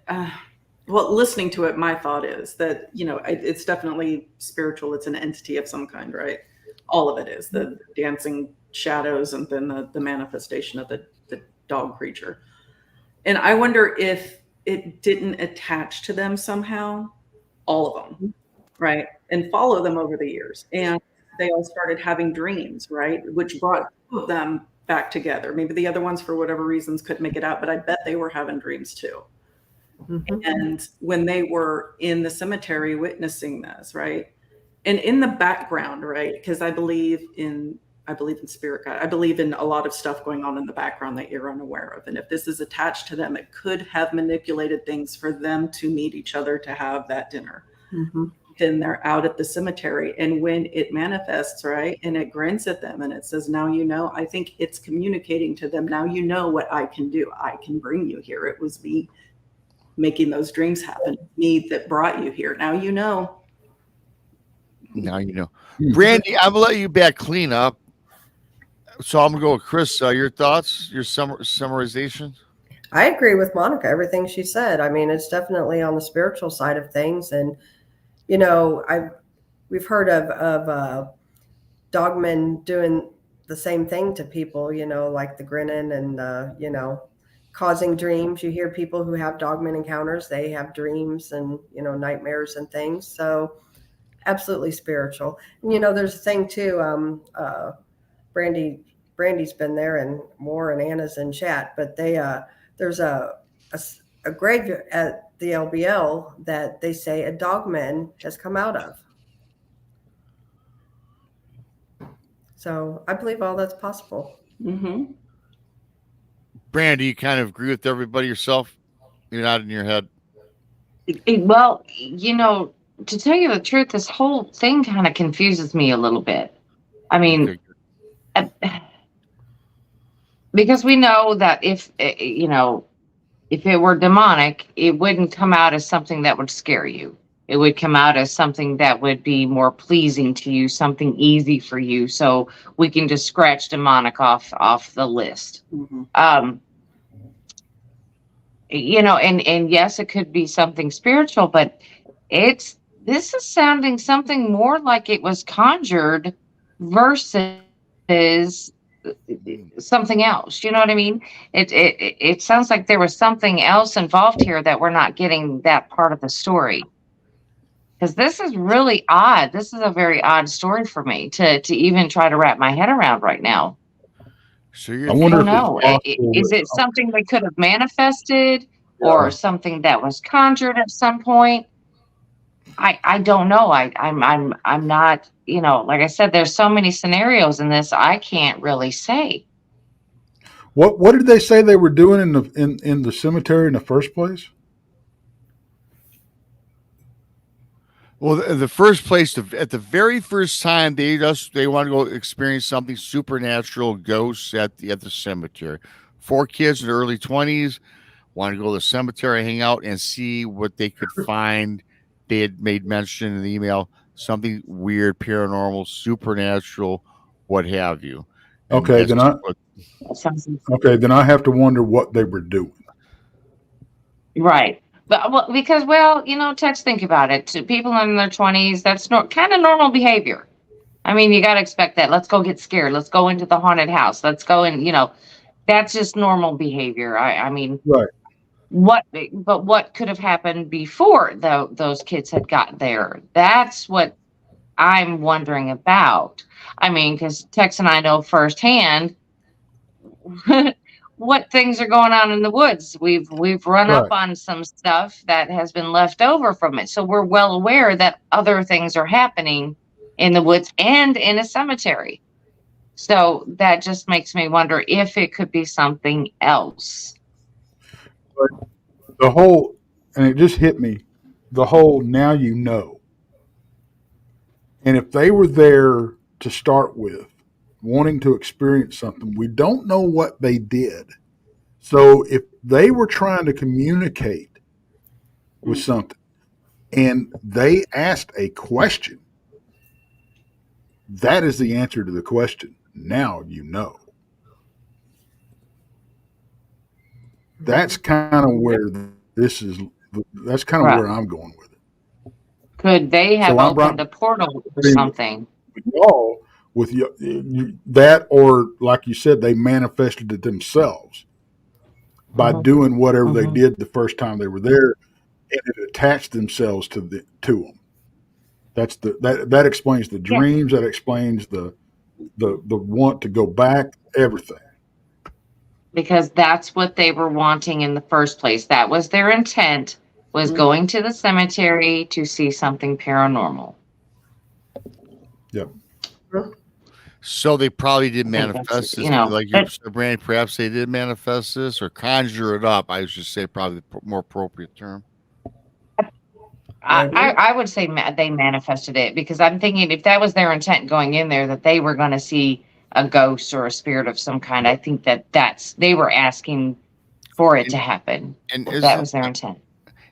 listening to it, my thought is that, it's definitely spiritual. It's an entity of some kind, right? All of it is the dancing shadows and then the manifestation of the dog creature. And I wonder if it didn't attach to them somehow, all of them, right? And follow them over the years. And they all started having dreams, right? Which brought two of them back together. Maybe the other ones, for whatever reasons, couldn't make it out, but I bet they were having dreams too. Mhm. And when they were in the cemetery witnessing this, right? And in the background, right? Because I believe in spirit guide. I believe in a lot of stuff going on in the background that you're unaware of. And if this is attached to them, it could have manipulated things for them to meet each other to have that dinner. Mhm. Then they're out at the cemetery. And when it manifests, right, and it grins at them and it says, now you know, I think it's communicating to them, now you know what I can do. I can bring you here. It was me making those dreams happen, me that brought you here. Now you know. Now you know. Hmm. Brandy, I'm gonna let you back clean up. So I'm gonna go with Chris. Your thoughts, your summarization. I agree with Monica, everything she said. I mean, it's definitely on the spiritual side of things. And, we've heard of Dogman doing the same thing to people, like the grinning and, causing dreams. You hear people who have Dogman encounters, they have dreams and, nightmares and things. So absolutely spiritual. And, there's a thing too, Brandy's been there and more, and Anna's in chat, but there's a grave at the LBL that they say a dogman has come out of. So I believe all that's possible. Mm-hmm. Brandy, you kind of agree with everybody yourself. You're not in your head. Well, to tell you the truth, this whole thing kind of confuses me a little bit. I mean, Okay. uh, because we know that if if it were demonic, it wouldn't come out as something that would scare you. It would come out as something that would be more pleasing to you, something easy for you. So we can just scratch demonic off the list. Mhm. And yes, it could be something spiritual, but this is sounding something more like it was conjured versus something else. You know what I mean? It sounds like there was something else involved here that we're not getting that part of the story. Because this is really odd. This is a very odd story for me to even try to wrap my head around right now. So I you're I wonder don't if it's know. possible Is that, it something they could have manifested yeah. or something that was conjured at some point? I don't know. I'm not, like I said, there's so many scenarios in this, I can't really say. What did they say they were doing in the cemetery in the first place? Well, the first place, at the very first time, they want to go experience something supernatural, ghosts at the cemetery. 4 kids in their early 20s want to go to the cemetery, hang out, and see what they could find. They had made mention in the email something weird, paranormal, supernatural, what have you. And Okay, then I have to wonder what they were doing. Right. But because, Tex, think about it. To people in their 20s, that's kind of normal behavior. I mean, you got to expect that. Let's go get scared. Let's go into the haunted house. Let's go and, that's just normal behavior. I mean, Right. what could have happened before those kids had got there? That's what I'm wondering about. I mean, because Tex and I know firsthand what things are going on in the woods. We've run up Right. on some stuff that has been left over from it. So we're well aware that other things are happening in the woods and in a cemetery. So that just makes me wonder if it could be something else. But and it just hit me, the whole now you know. And if they were there to start with, wanting to experience something, we don't know what they did. So if they were trying to communicate with something and they asked a question, that is the answer to the question. Now you know. That's kind of where that's kind of Right. where I'm going with it. Could they have So I'm opened a portal or something? with y'all, with you, that, or like you said, they manifested it themselves by doing whatever they did the first time they were there, and it attached themselves to them. That's that explains the dreams. That explains the want to go back. Everything. Because that's what they were wanting in the first place. That was their intent, was going to the cemetery to see something paranormal. Yep. So they probably did manifest this, like you said, Brandi. Perhaps they did manifest this or conjure it up. I should say probably the more appropriate term. I would say they manifested it, because I'm thinking if that was their intent going in there, that they were going to see a ghost or a spirit of some kind. I think they were asking for it to happen. And that was their intent.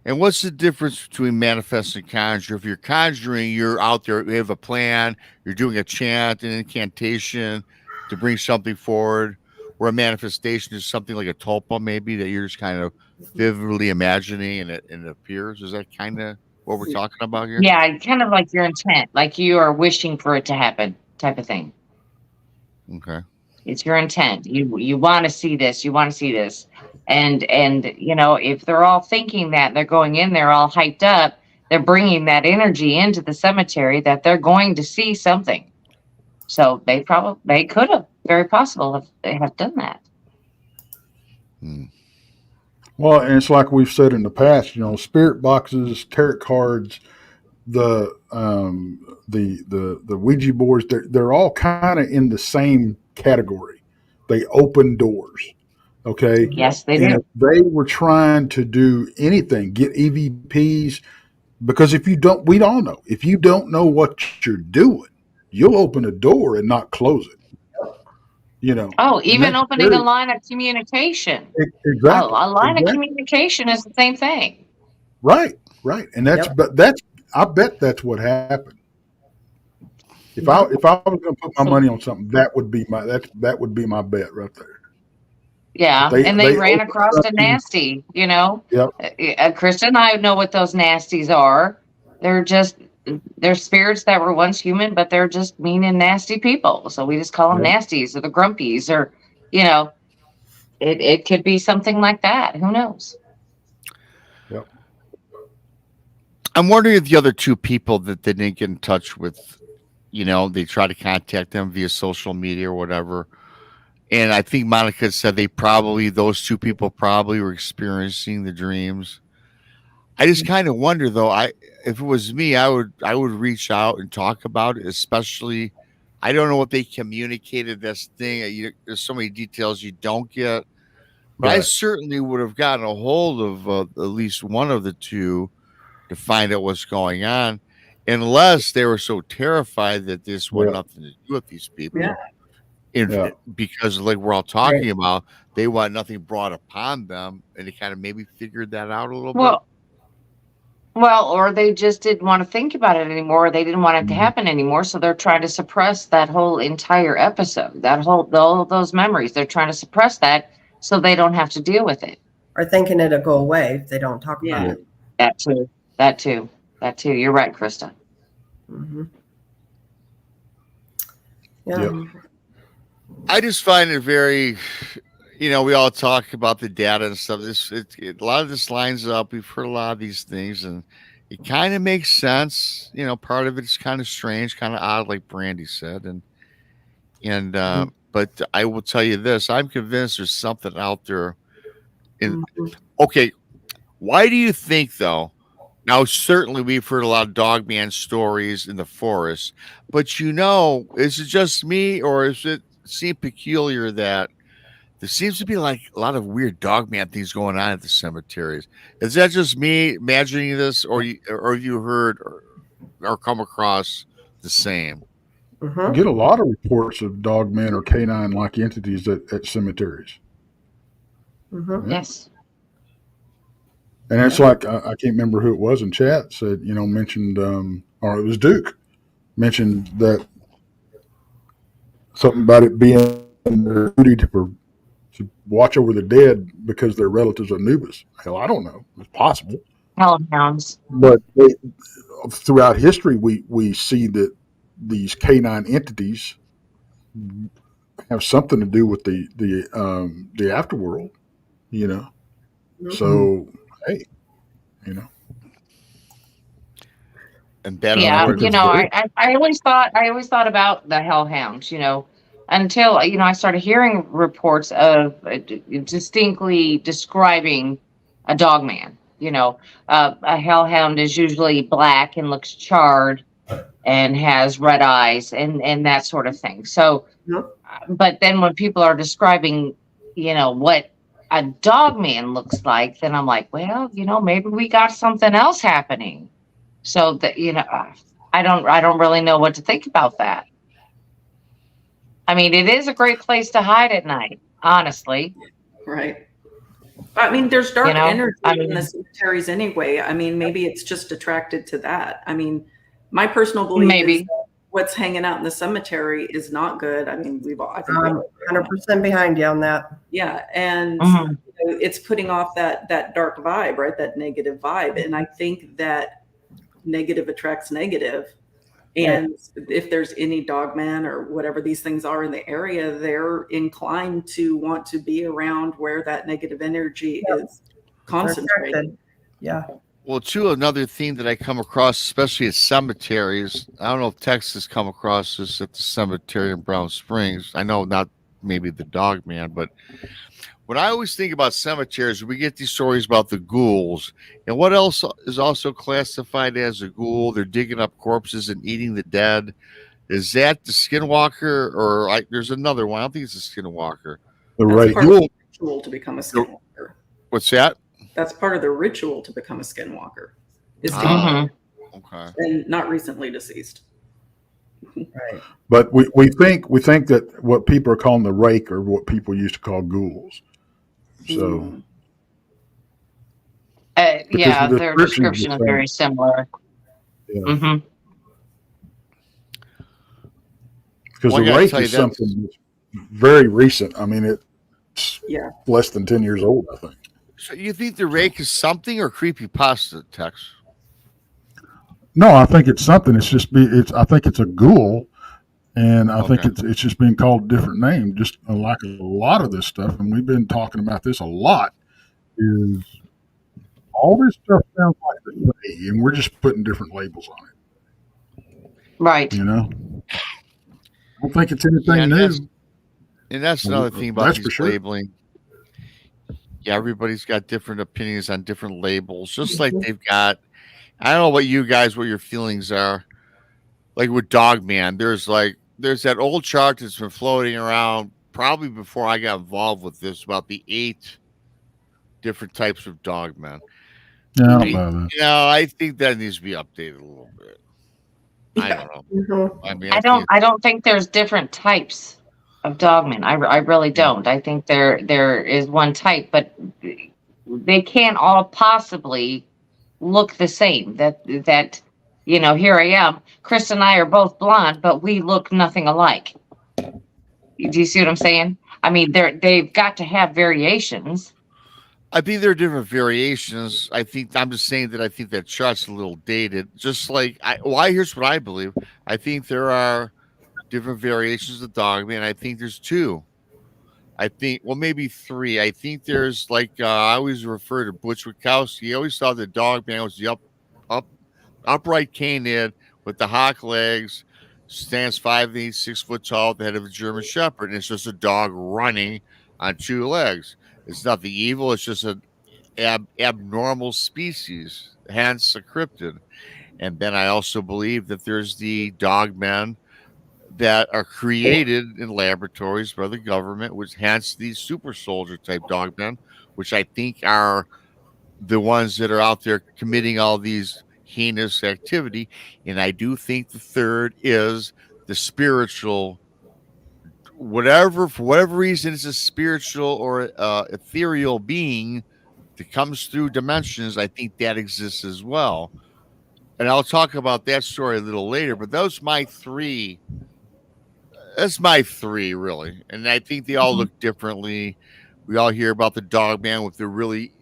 And what's the difference between manifest and conjure? If you're conjuring, you're out there, you have a plan, you're doing a chant, an incantation to bring something forward, where a manifestation is something like a tulpa, maybe, that you're just kind of vividly imagining and it appears. Is that kind of what we're talking about here? Yeah, kind of like your intent, like you are wishing for it to happen type of thing. Okay. It's your intent. You want to see this. You want to see this. And if they're all thinking that, they're going in there all hyped up, they're bringing that energy into the cemetery that they're going to see something. So they could have, very possible, if they have done that. Well, and it's like we've said in the past, spirit boxes, tarot cards, the Ouija boards, they're all kind of in the same category. They open doors. Okay. Yes, they and do. If they were trying to do anything, get EVPs, because we all know, if you don't know what you're doing, you'll open a door and not close it. You know. Oh, And even that's opening a very, line of communication. exactly. A line of Exactly. communication is the same thing. Right. Right. And that's Yep. but that's I bet that's what happened. If I was going to put my money on something, that would be that would be my bet right there. Yeah, They and they ran opened across a something. nasty, you know. Yep. Krista and I know what those nasties are. They're just they're spirits that were once human, but they're just mean and nasty people. So we just call them Yep. nasties or the grumpies, or you know, it could be something like that. Who knows? Yep. I'm wondering if the other two people that they didn't get in touch with, they try to contact them via social media or whatever. And I think Monica said those two people probably were experiencing the dreams. I just kind of wonder though, if it was me, I would reach out and talk about it, especially I don't know what they communicated this thing. There's so many details you don't get, but I Right. certainly would have gotten a hold of at least one of the two to find out what's going on, unless they were so terrified that this wanted Yeah. nothing to do with these people. Yeah. Yeah. Because like we're all talking about, they want nothing brought upon them, and they kind of maybe figured that out a little bit. Well, or they just didn't want to think about it anymore. Or they didn't want it to Mhm. happen anymore, so they're trying to suppress that whole entire episode, all those memories. They're trying to suppress that so they don't have to deal with it. Or thinking it'll go away if they don't talk about Yeah. it. That too. That too. That too. You're right, Krista. Mm-hmm. Yeah. Yep. I just find it very, we all talk about the data and stuff. A lot of this lines up. We've heard a lot of these things, and it kind of makes sense. Part of it's kind of strange, kind of odd, like Brandi said, but I will tell you this: I'm convinced there's something out there. Okay, why do you think though? Now, certainly we've heard a lot of Dogman stories in the forest, but is it just me, or is it seem peculiar that there seems to be like a lot of weird Dogman things going on at the cemeteries? Is that just me imagining this, or have you heard or come across the same? I get a lot of reports of dogmen or canine-like entities at cemeteries. Mm-hmm. Yeah. Yes. And it's like I can't remember who it was in chat said, mentioned, or it was Duke mentioned that something about it being their duty to watch over the dead because they're relatives of Anubis. Hell, I don't know. It's possible. Hellhounds. But throughout history, we see that these canine entities have something to do with the afterworld, Mm-hmm. So, hey, And that Yeah, very- I always thought about the hellhounds, until I started hearing reports of distinctly describing a dogman. A hellhound is usually black and looks charred and has red eyes and that sort of thing. So, but then when people are describing, what a dogman looks like, then I'm like, well, maybe we got something else happening. So that I don't really know what to think about that. I mean, it is a great place to hide at night, honestly. Right. I mean, there's dark energy in the mean, cemeteries anyway. I mean, maybe it's just attracted to that. I mean, my personal belief is that what's hanging out in the cemetery is not good. I mean, I think 100% behind you on that. Yeah, and it's putting off that dark vibe, right? That negative vibe, and I think that negative attracts negative. And if there's any dogman or whatever these things are in the area, they're inclined to want to be around where that negative energy is concentrated. Yeah. Well, too, another theme that I come across, especially at cemeteries, I don't know if Texas come across this at the cemetery in Brown Springs. I know not maybe the Dogman, but when I always think about cemeteries, we get these stories about the ghouls. And what else is also classified as a ghoul? They're digging up corpses and eating the dead. Is that the skinwalker, or there's another one? I don't think it's a skinwalker. The That's part ghoul. of the ritual to become a skinwalker. What's that? That's part of the ritual to become a skinwalker. Is to okay. and not recently deceased. Right. But we think that what people are calling the rake are what people used to call ghouls. So because Yeah, the their description is description the is same. very similar. Yeah. Hmm. Because Well, I the gotta rake tell you is that's something that's very recent. I mean, it's Yeah. less than 10 years old, I think. so you think the rake is something or creepy pasta, Tex? No, I think it's something. I think it's a ghoul, and I think Okay. it's just being called a different name. Just like a lot of this stuff, and we've been talking about this a lot. Is all this stuff sounds like the same, and we're just putting different labels on Right. it. I don't think it's Yeah, anything new. and that's another thing about That's for these sure. labeling. Yeah, everybody's got different opinions on different labels, just like they've got. I don't know what your feelings are. Like with Dogman, there's that old chart that's been floating around probably before I got involved with this about the 8 different types of Dogman. Yeah, I I, don't know that. I think that needs to be updated a little bit. I Yeah. don't know. Mhm. I mean, I don't. I don't think there's different types of dogmen. I really don't. I think there is one type, but they can't all possibly look the same. That here I am. Chris and I are both blonde, but we look nothing alike. Do you see what I'm saying? I mean, they've got to have variations. I think there are different variations. I'm just saying that I think that chart's a little dated. Just like here's what I believe. I think there are different variations of Dogman. I think there's 2. I think, well, maybe 3. I think there's I always refer to Butch Witkowski. He always thought the Dogman was the up upright canid with the hawk legs, stands 5'8", 6 foot tall, the head of a German Shepherd, and it's just a dog running on 2 legs. It's nothing evil. It's just an abnormal species, hence a cryptid. And then I also believe that there's the dogmen that are created in laboratories by the government, which hence these super soldier type dogmen, which I think are the ones that are out there committing all these heinous activity. And I do think the third is the spiritual, whatever, for whatever reason, it's a spiritual or ethereal being that comes through dimensions. I think that exists as well. And I'll talk about that story a little later, but those my 3. That's my 3, really. And I think they all look differently. We all hear about the dog man with the really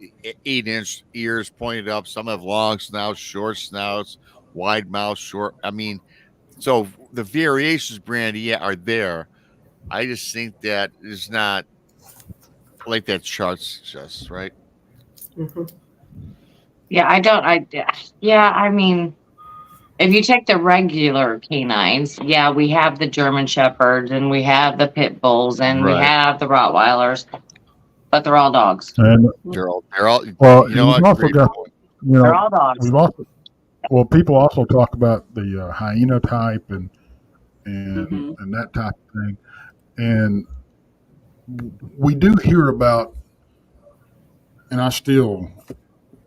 8-inch ears pointed up. Some have long snouts, short snouts, wide mouth, short. I mean, so the variations, Brandi, yeah, are there. I just think that is not like that chart suggests, right? Mhm. Yeah, I don't. Yeah, I mean, if you take the regular canines, yeah, we have the German Shepherds and we have the Pit Bulls and we Right. have the Rottweilers, but they're all dogs. And They're all, well, you know you've what? also Great got, point. They're all dogs. we've also, well, people also talk about the hyena type and Mhm. that type of thing, and we do hear about, and I still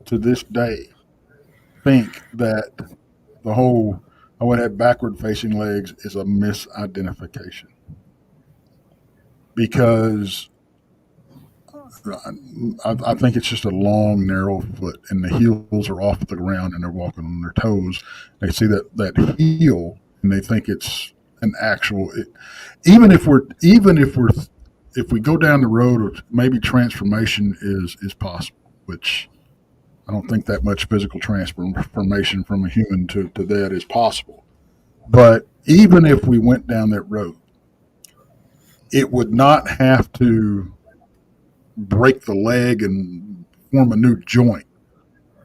to this day think that the whole I would have backward facing legs is a misidentification because I think it's just a long, narrow foot, and the heels are off the ground, and they're walking on their toes. They see that heel, and they think it's an actual. Even if if we go down the road of maybe transformation is possible, which I don't think that much physical transformation from a human to that is possible. But even if we went down that road, it would not have to break the leg and form a new joint.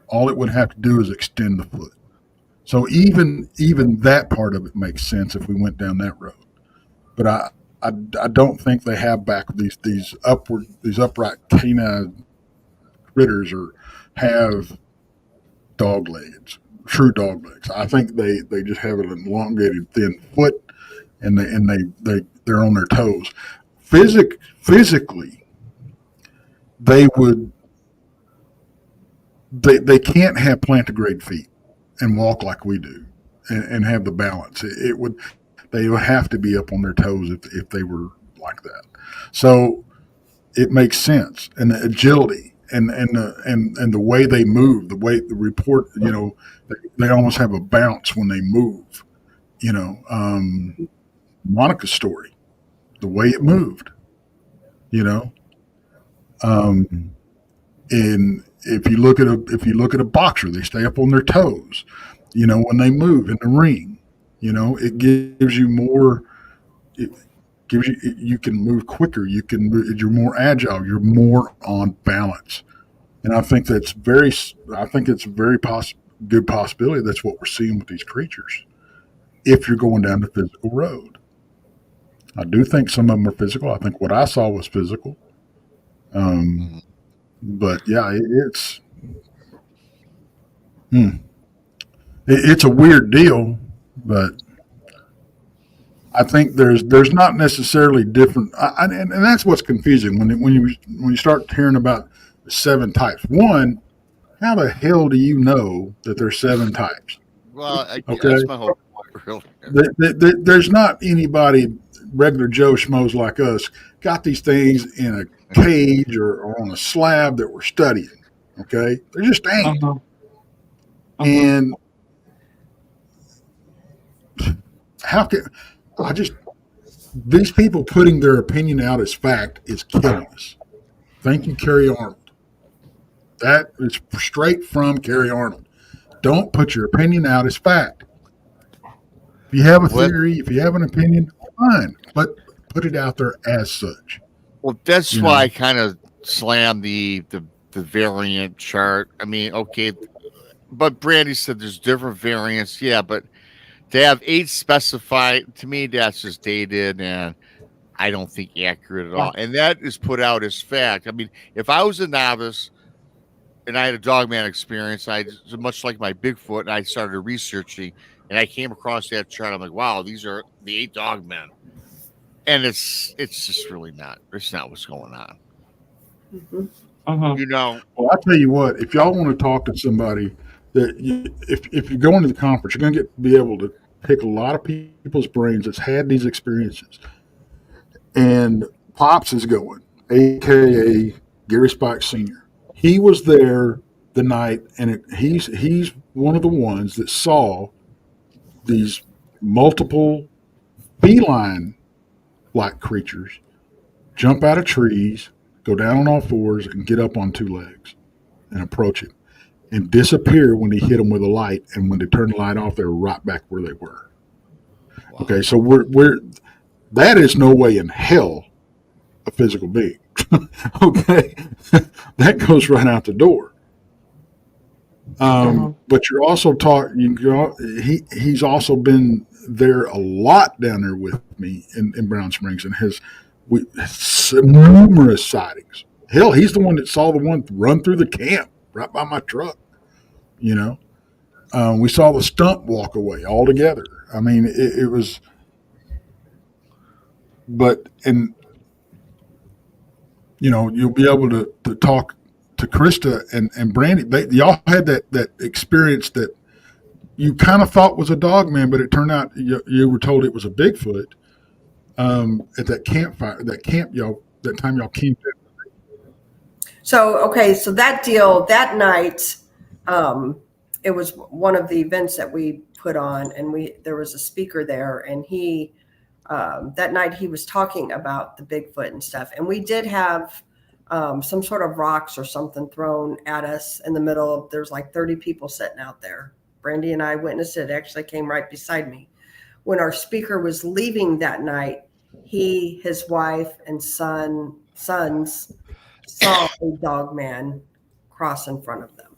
All it would have to do is extend the foot. So even that part of it makes sense if we went down that road. But I don't think they have back these upright canine critters or have dog legs, true dog legs. I think they just have an elongated thin foot, and they're on their toes. Physically, they would they can't have plantigrade feet and walk like we do and have the balance. It would They would have to be up on their toes if they were like that. So it makes sense, and the agility and the way they move, the way the report, they almost have a bounce when they move. Monica's story, the way it moved, um, and if you look at a boxer, they stay up on their toes, when they move in the ring, it gives you more. It gives you can move quicker. You're more agile. You're more on balance. And I think it's a very good possibility that's what we're seeing with these creatures. If you're going down the physical road, I do think some of them are physical. I think what I saw was physical. But yeah, it's a weird deal, but I think there's not necessarily different, and that's what's confusing when you start hearing about the 7 types. One, how the hell do you know that there's 7 types? Well, Okay, that's my whole point, really. there's not anybody, regular Joe schmoes like us, got these things in a cage or on a slab that we're studying. Okay, there just ain't. And how can these people putting their opinion out as fact is killing us. Thank you, Carrie Arnold. That is straight from Carrie Arnold. Don't put your opinion out as fact. If you have a theory, if you have an opinion, fine, but put it out there as such. Well, that's why I kind of slammed the variant chart. I mean, okay, but Brandi said there's different variants. Yeah, but to have 8 specified, to me, that's just dated and I don't think accurate at all. And that is put out as fact. I mean, if I was a novice and I had a Dogman experience, much like my Bigfoot, and I started researching and I came across that chart, I'm like, wow, these are the 8 Dogmen. And it's just really not. It's not what's going on. Well, I'll tell you what. If y'all want to talk to somebody if you go into the conference, you're going to be able to pick a lot of people's brains that's had these experiences. And Pops is going, a.k.a. Gary Spike Sr. He was there the night, and he's one of the ones that saw these multiple feline-like creatures jump out of trees, go down on all fours, and get up on 2 legs and approach him and disappear when he hit them with a light. And when they turned the light off, they were right back where they were. Wow. Okay, so that is no way in hell a physical being. Okay, that goes right out the door. But you're also he's also been there a lot down there with me in Brown Springs and has numerous sightings. Hell, he's the one that saw the one run through the camp right by my truck. We saw the stump walk away altogether. I mean, it was, but, and, you'll be able to talk to Krista and Brandi. Y'all had that experience that you kind of thought was a Dogman, but it turned out you were told it was a Bigfoot at that campfire, that time y'all camped at. So that deal that night, it was one of the events that we put on, and there was a speaker there, and he that night he was talking about the Bigfoot and stuff, and we did have some sort of rocks or something thrown at us in the middle of. There's like 30 people sitting out there. Brandi and I witnessed it. Actually came right beside me when our speaker was leaving that night. He, his wife, and sons saw a Dogman cross in front of them.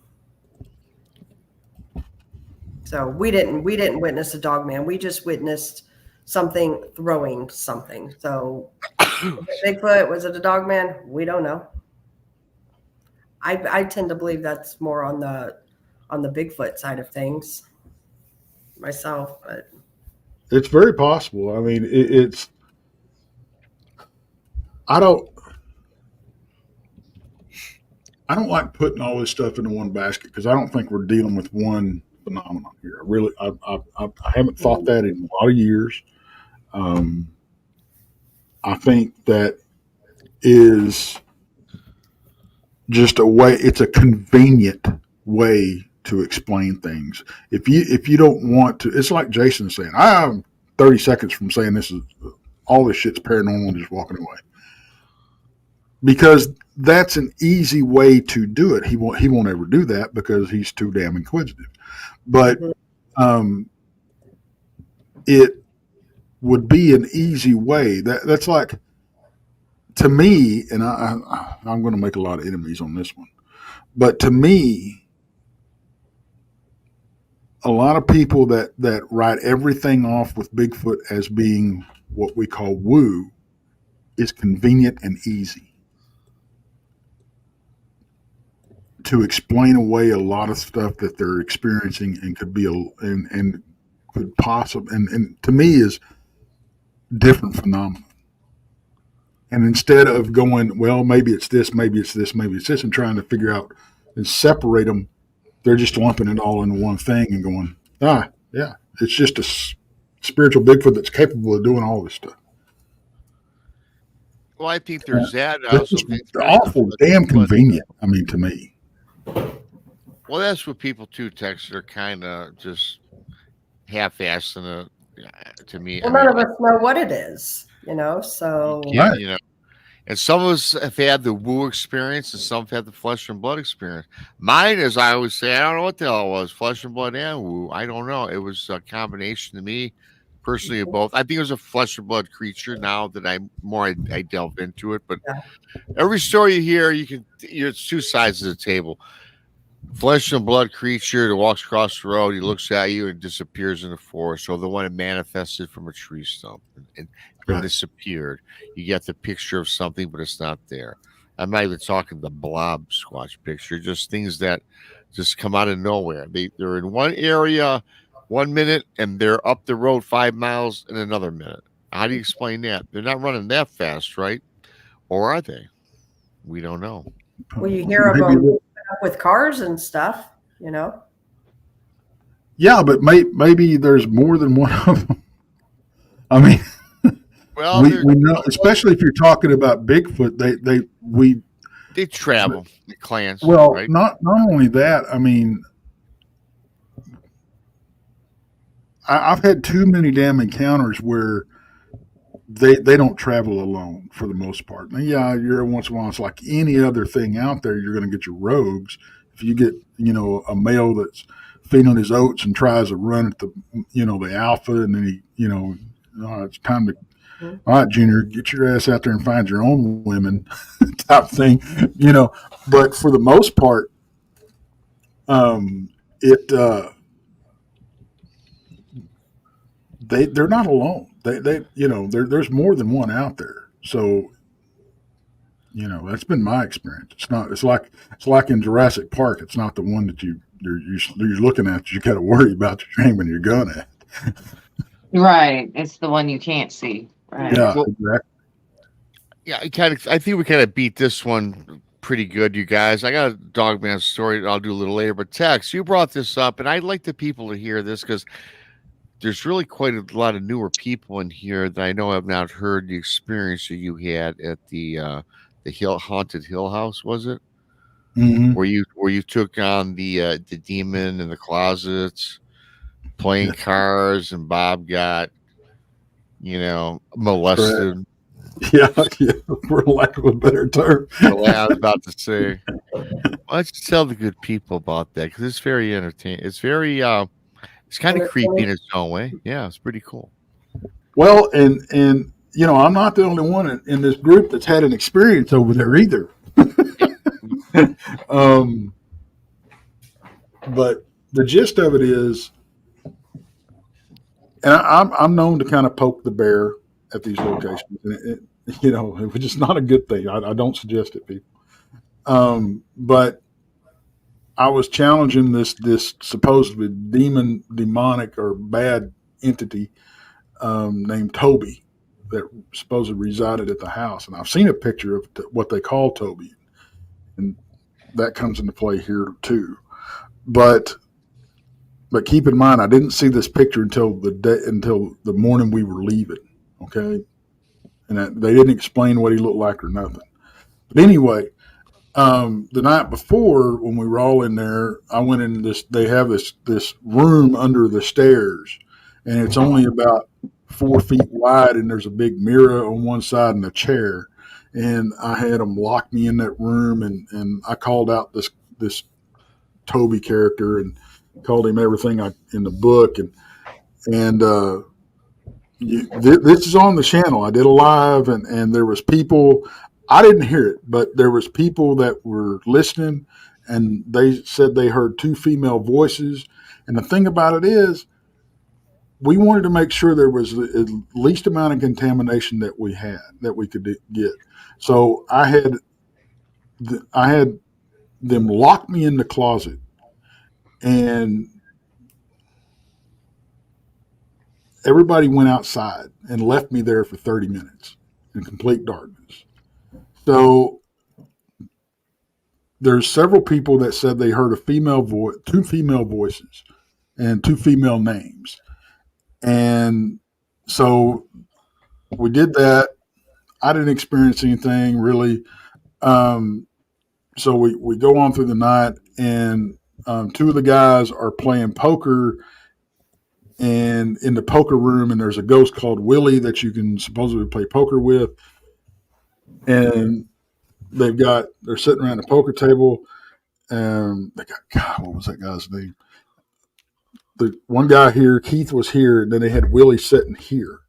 So we didn't witness a Dogman. We just witnessed something throwing something. So Bigfoot, was it a Dogman? We don't know. I tend to believe that's more on the Bigfoot side of things myself, but it's very possible. I mean, it's I don't like putting all this stuff into one basket because I don't think we're dealing with one phenomenon here. I haven't thought that in a lot of years. I think that is just a way. It's a convenient way to explain things. If you don't want to, it's like Jason saying, I'm 30 seconds from saying this is all this shit's paranormal and just walking away. Because that's an easy way to do it. He won't ever do that because he's too damn inquisitive. But it would be an easy way. That's like, to me, and I'm going to make a lot of enemies on this one, but to me, a lot of people that write everything off with Bigfoot as being what we call woo is convenient and easy to explain away a lot of stuff that they're experiencing and could be and could possibly and to me is different phenomena. And instead of going, well, maybe it's this, maybe it's this, maybe it's this, and trying to figure out and separate them, they're just lumping it all into one thing and going, yeah, it's just a spiritual Bigfoot that's capable of doing all this stuff. Well, I think there's that. I That's also just think awful, damn convenient. I mean, to me. Well, that's what people too, Tex. They're kind of just half-assing it. To me, Well, none of us know what it is, so. Yeah, and some of us have had the woo experience and some have had the flesh and blood experience. Mine, as I always say, I don't know what the hell it was, flesh and blood and woo. I don't know. It was a combination to me, personally, of both. I think it was a flesh and blood creature now that I delve into it. But every story you hear, it's two sides of the table. Flesh and blood creature that walks across the road, he looks at you and disappears in the forest, or the one that manifested from a tree stump and disappeared. You get the picture of something, but it's not there. I'm not even talking the blob squatch picture, just things that just come out of nowhere. They're in one area 1 minute and they're up the road 5 miles in another minute. How do you explain that? They're not running that fast, right? Or are they? We don't know. Well, you hear of them with cars and stuff, Yeah, but maybe there's more than one of them. I mean, well, we know, especially if you're talking about Bigfoot, they travel, the clans. Well, right? not only that. I mean, I've had too many damn encounters where they don't travel alone for the most part. Now, yeah, you're once in a while, it's like any other thing out there, you're going to get your rogues. If you get, a male that's feeding on his oats and tries to run at the, the alpha, and then he, it's time to, all right, Junior, get your ass out there and find your own women type thing, but for the most part, they're not alone. There's more than one out there. So, that's been my experience. It's like in Jurassic Park. It's not the one that you're looking at. You got to worry about your aiming your gun at. Right. It's the one you can't see. Right. Yeah, Well, exactly. Yeah, I think we kind of beat this one pretty good, you guys. I got a Dogman story that I'll do a little later, but Tex, you brought this up, and I'd like the people to hear this because there's really quite a lot of newer people in here that I know have not heard the experience that you had at the haunted Hill House, was it? Mm-hmm. Where you took on the demon in the closets, playing cars, and Bob got molested. Correct. Yeah, for lack of a better term. Well, I was about to say, why don't you tell the good people about that? Because it's very entertaining. It's very it's kind of creepy in its own way. Yeah, it's pretty cool. Well, and I'm not the only one in this group that's had an experience over there either. But the gist of it is, and I'm known to kind of poke the bear at these locations, and which is not a good thing. I don't suggest it, people. But I was challenging this supposedly demonic or bad entity named Toby that supposedly resided at the house, and I've seen a picture of what they call Toby, and that comes into play here too. But keep in mind, I didn't see this picture until the morning we were leaving. Okay. And they didn't explain what he looked like or nothing. But anyway, the night before when we were all in there, I went in this, they have this room under the stairs, and it's only about 4 feet wide, and there's a big mirror on one side and a chair. And I had them lock me in that room, and I called out this Toby character and called him everything in the book. And this is on the channel. I did a live, and there was people, I didn't hear it, but there was people that were listening, and they said they heard 2 female voices. And the thing about it is, we wanted to make sure there was the least amount of contamination that we could get. So I had them lock me in the closet, and everybody went outside and left me there for 30 minutes in complete darkness. So there's several people that said they heard 2 female voices and 2 female names. And so we did that. I didn't experience anything really. So we go on through the night, and 2 of the guys are playing poker and in the poker room, and there's a ghost called Willie that you can supposedly play poker with. And they're sitting around the poker table. They got, God, what was that guy's name? The one guy here, Keith, was here, and then they had Willie sitting here.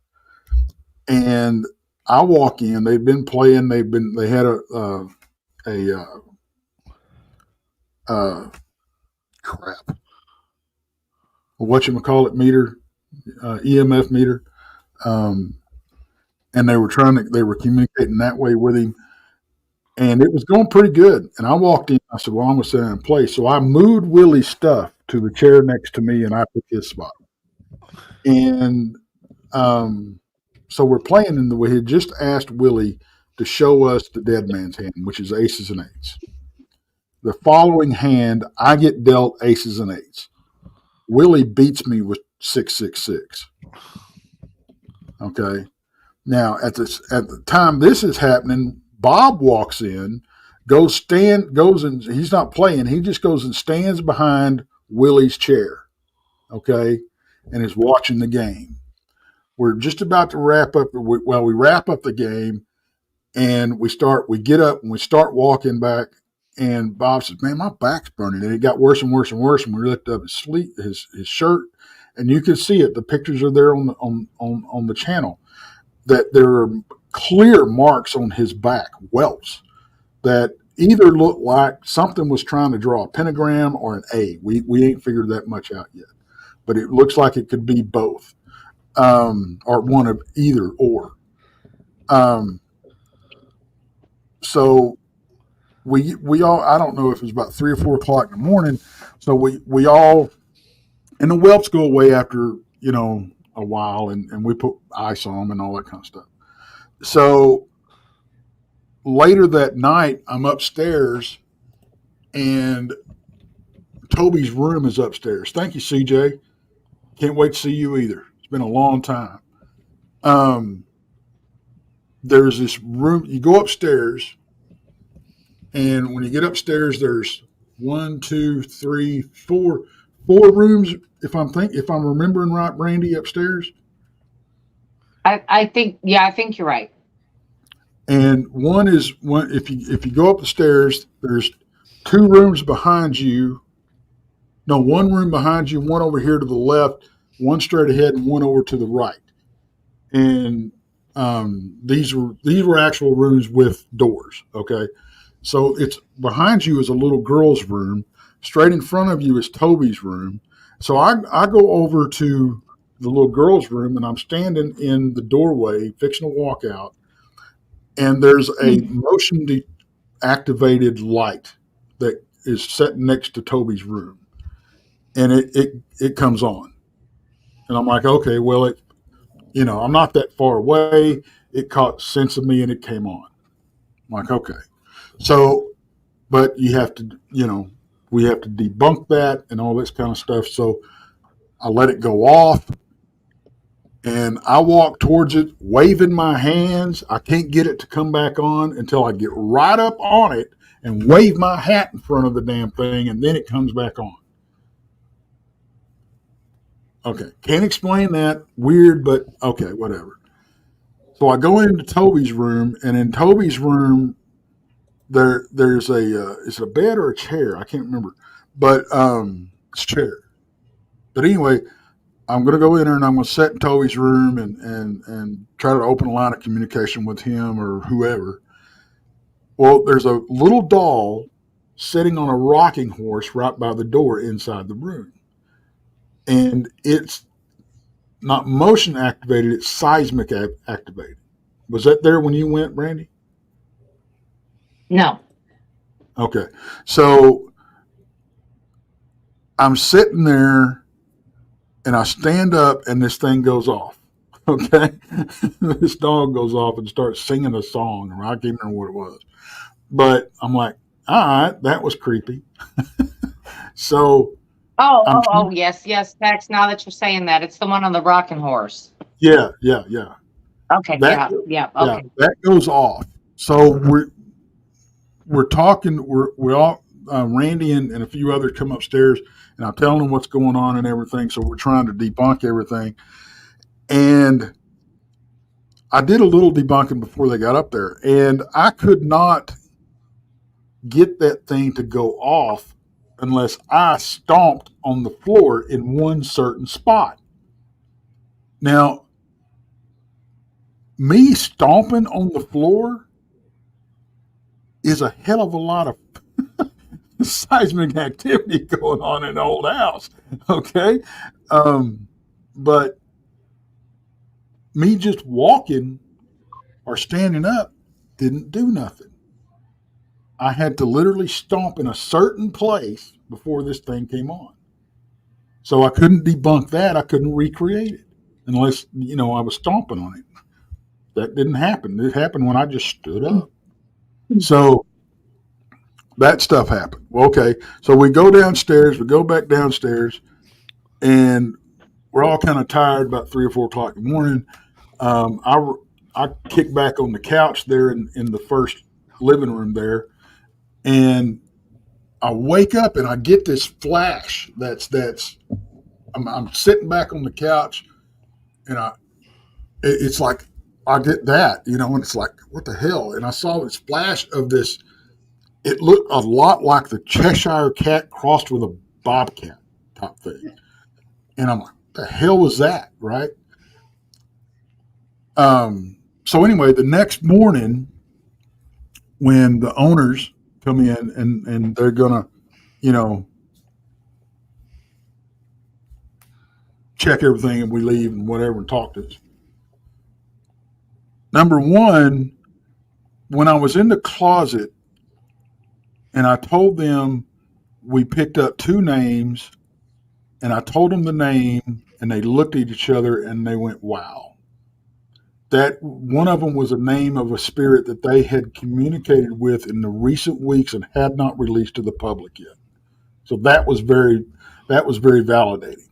And I walk in. They've been playing. They had a crap. Whatchamacallit meter, EMF meter. And they were communicating that way with him. And it was going pretty good. And I walked in. I said, well, I'm going to sit down and play. So I moved Willie's stuff to the chair next to me, and I took his spot. And so we're playing, and we had just asked Willie to show us the dead man's hand, which is aces and eights. The following hand, I get dealt aces and eights. Willie beats me with 666. Okay. Now, at the time this is happening, Bob walks in, goes and he's not playing. He just goes and stands behind Willie's chair, okay, and is watching the game. We're just about to wrap up. We wrap up the game, and we get up and we start walking back. And Bob says, "Man, my back's burning." And it got worse and worse and worse. And we lifted up his shirt, and you can see it. The pictures are there on the channel. That there are clear marks on his back, welts, that either look like something was trying to draw a pentagram or an A. We ain't figured that much out yet, but it looks like it could be both, or one of either or. So we all, I don't know if it was about 3 or 4 o'clock in the morning. So we all, and the welts go away after, a while, and we put ice on them and all that kind of stuff. So later that night, I'm upstairs, and Toby's room is upstairs. Thank you, CJ. Can't wait to see you either. It's been a long time. There's this room. You go upstairs, and when you get upstairs, there's 1, 2, 3, 4 rooms. If I'm remembering right, Brandi, upstairs. I think you're right. And one is if you go up the stairs, there's 2 rooms behind you. No, 1 room behind you, 1 over here to the left, 1 straight ahead, and 1 over to the right. And these were actual rooms with doors. Okay, so it's behind you is a little girl's room. Straight in front of you is Toby's room. So I go over to the little girl's room, and I'm standing in the doorway, fixing to walk out. And there's a motion activated light that is set next to Toby's room, and it comes on, and I'm like, okay, well, I'm not that far away. It caught sense of me, and it came on. I'm like, okay, so, but you have to, we have to debunk that and all this kind of stuff. So I let it go off, And I walk towards it, waving my hands. I can't get it to come back on until I get right up on it and wave my hat in front of the damn thing, and then it comes back on. Okay, can't explain that. Weird, but okay, whatever. So I go into Toby's room, and in Toby's room, there's a is it a bed or a chair? I can't remember, but it's a chair. But anyway, I'm going to go in there and I'm going to sit in Toby's room and try to open a line of communication with him or whoever. Well, there's a little doll sitting on a rocking horse right by the door inside the room. And it's not motion activated, it's seismic activated. Was that there when you went, Brandi? No. Okay. So I'm sitting there and I stand up and this thing goes off. Okay. This dog goes off and starts singing a song. I can't remember what it was. But I'm like, all right, that was creepy. So Yes, Max. Now that you're saying that, it's the one on the rocking horse. yeah. Okay, That, okay. that goes off. So we're talking. We all Randy and a few others come upstairs, and I'm telling them what's going on and everything. So we're trying to debunk everything. And I did a little debunking before they got up there, and I could not get that thing to go off unless I stomped on the floor in one certain spot. Now, me stomping on the floor is a hell of a lot of seismic activity going on in the old house. Okay. But me just walking or standing up didn't do nothing. I had to literally stomp in a certain place before this thing came on. So I couldn't debunk that. I couldn't recreate it unless, I was stomping on it. That didn't happen. It happened when I just stood up. So that stuff happened. Well, okay. So we go back downstairs, and we're all kind of tired about 3 or 4 o'clock in the morning. I kick back on the couch there in the first living room there, and I wake up and I get this flash. I'm sitting back on the couch, and it's like I get that, and it's like, what the hell? And I saw this flash of this. It looked a lot like the Cheshire Cat crossed with a bobcat type thing. And I'm like, the hell was that, right? So anyway, the next morning when the owners come in and they're going to, check everything and we leave and whatever and talk to us. Number one, when I was in the closet and I told them we picked up 2 names and I told them the name and they looked at each other and they went, wow. That one of them was a name of a spirit that they had communicated with in the recent weeks and had not released to the public yet. So that was very validating.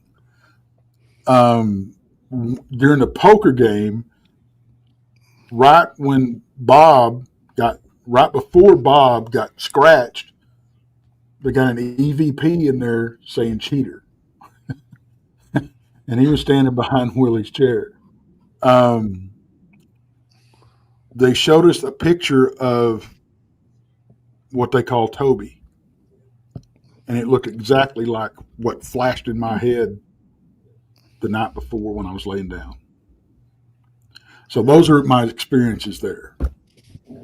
During the poker game, right before Bob got scratched, they got an EVP in there saying cheater. And he was standing behind Willie's chair. They showed us a picture of what they call Toby. And it looked exactly like what flashed in my head the night before when I was laying down. So those are my experiences there.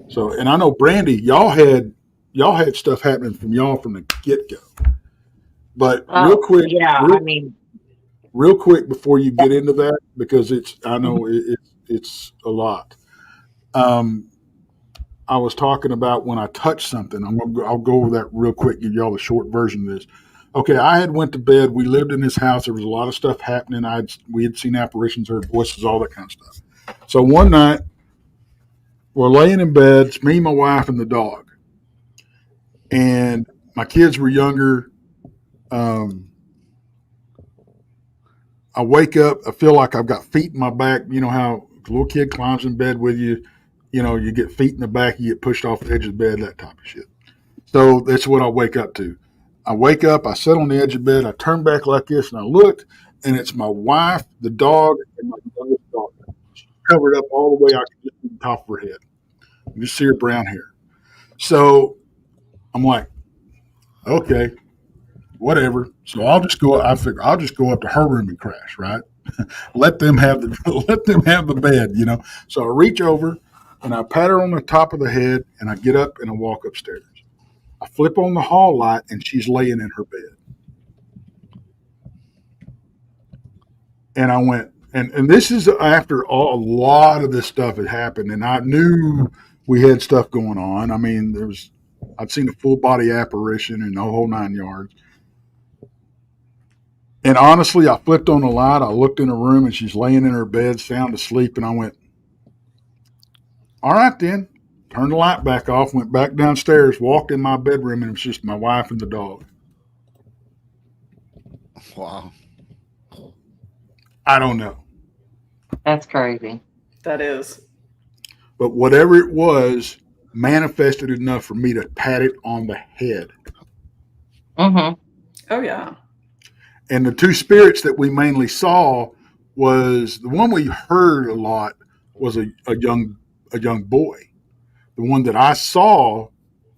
So, and I know Brandi, y'all had stuff happening from y'all from the get-go. But real quick, real quick before you get into that, because I know it's a lot. I was talking about when I touch something. I'll go over that real quick, give y'all the short version of this. Okay, I had went to bed. We lived in this house. There was a lot of stuff happening. We had seen apparitions, heard voices, all that kind of stuff. So one night, we're laying in bed. It's me, my wife, and the dog. And my kids were younger. I wake up, I feel like I've got feet in my back. You know how a little kid climbs in bed with you, you get feet in the back, you get pushed off the edge of the bed, that type of shit. So that's what I wake up to. I wake up, I sit on the edge of the bed, I turn back like this, and I look, and it's my wife, the dog, and my youngest daughter. She's covered up all the way I can get to the top of her head. You just see her brown hair. So I'm like, okay, whatever. So I figure I'll just go up to her room and crash, right? let them have the bed. So I reach over and I pat her on the top of the head, and I get up and I walk upstairs. I flip on the hall light, and she's laying in her bed. And I went, and this is after a lot of this stuff had happened, and I knew we had stuff going on. I mean, I'd seen a full body apparition and the whole 9 yards. And honestly, I flipped on the light. I looked in her room, and she's laying in her bed, sound asleep. And I went, all right, then. Turned the light back off, went back downstairs, walked in my bedroom, and it was just my wife and the dog. Wow. I don't know. That's crazy. That is. But whatever it was manifested enough for me to pat it on the head. Mm-hmm. Oh, yeah. And the two spirits that we mainly saw was the one we heard a lot was a young boy. The one that I saw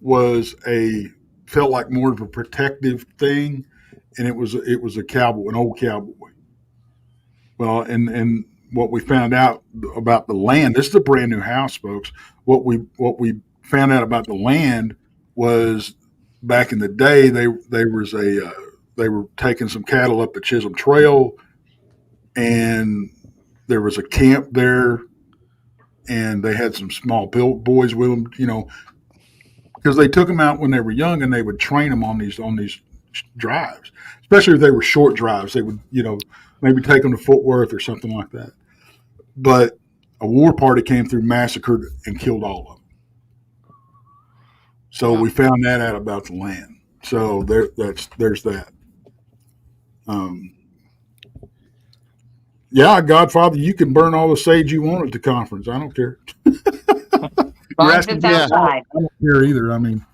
felt like more of a protective thing, and it was a cowboy, an old cowboy. Well, and what we found out about the land, this is a brand new house, folks. What we found out about the land was back in the day they were taking some cattle up the Chisholm Trail, and there was a camp there. And they had some small boys with them, because they took them out when they were young, and they would train them on these drives, especially if they were short drives. They would, maybe take them to Fort Worth or something like that. But a war party came through, massacred, and killed all of them. So we found that out about the land. So there's that. Yeah, Godfather, you can burn all the sage you want at the conference. I don't care. It's outside. I don't care either. I mean,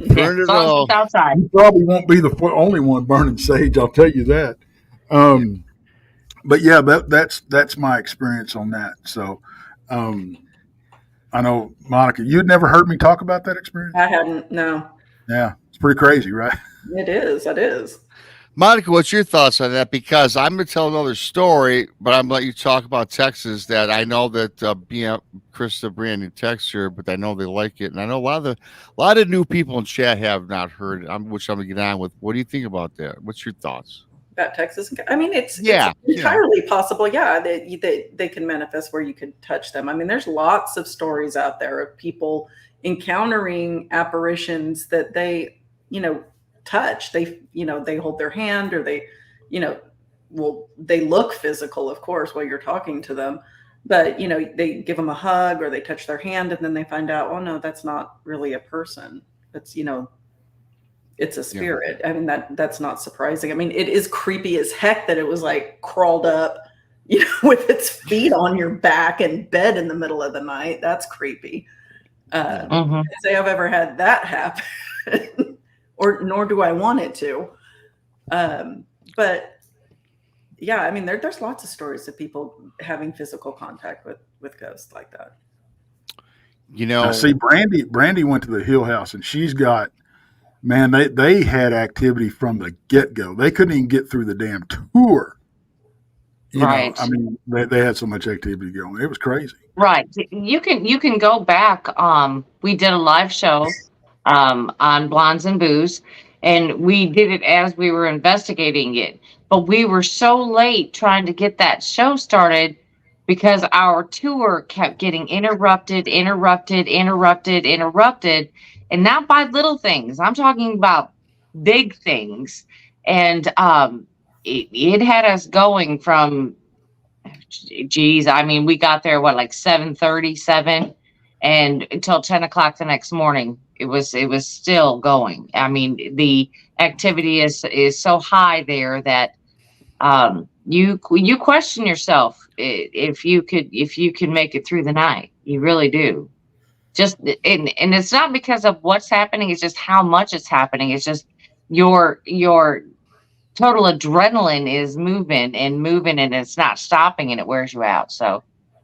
Burn it all. It's outside. you probably won't be the only one burning sage. I'll tell you that. But yeah, that's my experience on that. So, I know, Monica, you'd never heard me talk about that experience. I hadn't. No. Yeah, it's pretty crazy, right? It is. It is. Monica, what's your thoughts on that? Because I'm going to tell another story, but I'm going to let you talk about Texas. That I know that BM Krista, Brandi texts here, but I know they like it, and I know a lot of new people in chat have not heard it. Which I'm going to get on with. What do you think about that? What's your thoughts About Texas? I mean, it's entirely possible. Yeah, they can manifest where you could touch them. I mean, there's lots of stories out there of people encountering apparitions that they, touch. They hold their hand, or they they look physical, of course, while you're talking to them, but they give them a hug, or they touch their hand, and then they find out, oh no, that's not really a person. That's it's a spirit. Yeah. I mean, that's not surprising. I mean, it is creepy as heck that it was like crawled up with its feet on your back and bed in the middle of the night. That's creepy. Can't say I've ever had that happen. Nor do I want it to. But yeah, I mean, there's lots of stories of people having physical contact with ghosts like that. I see Brandi went to the Hill House, and she's got, man, they had activity from the get-go. They couldn't even get through the damn tour. Right. I mean, they had so much activity going. It was crazy. Right. You can go back. We did a live show on Blondes and Booze, and we did it as we were investigating it. But we were so late trying to get that show started because our tour kept getting interrupted, and not by little things. I'm talking about big things. And it had us going from, I mean, we got there, like 7:37, and until 10 o'clock the next morning. It was still going. I mean, the activity is so high there that you question yourself if you can make it through the night. You really do. Just and it's not because of what's happening, it's just how much it's happening. It's just your total adrenaline is moving and it's not stopping, and it wears you out. So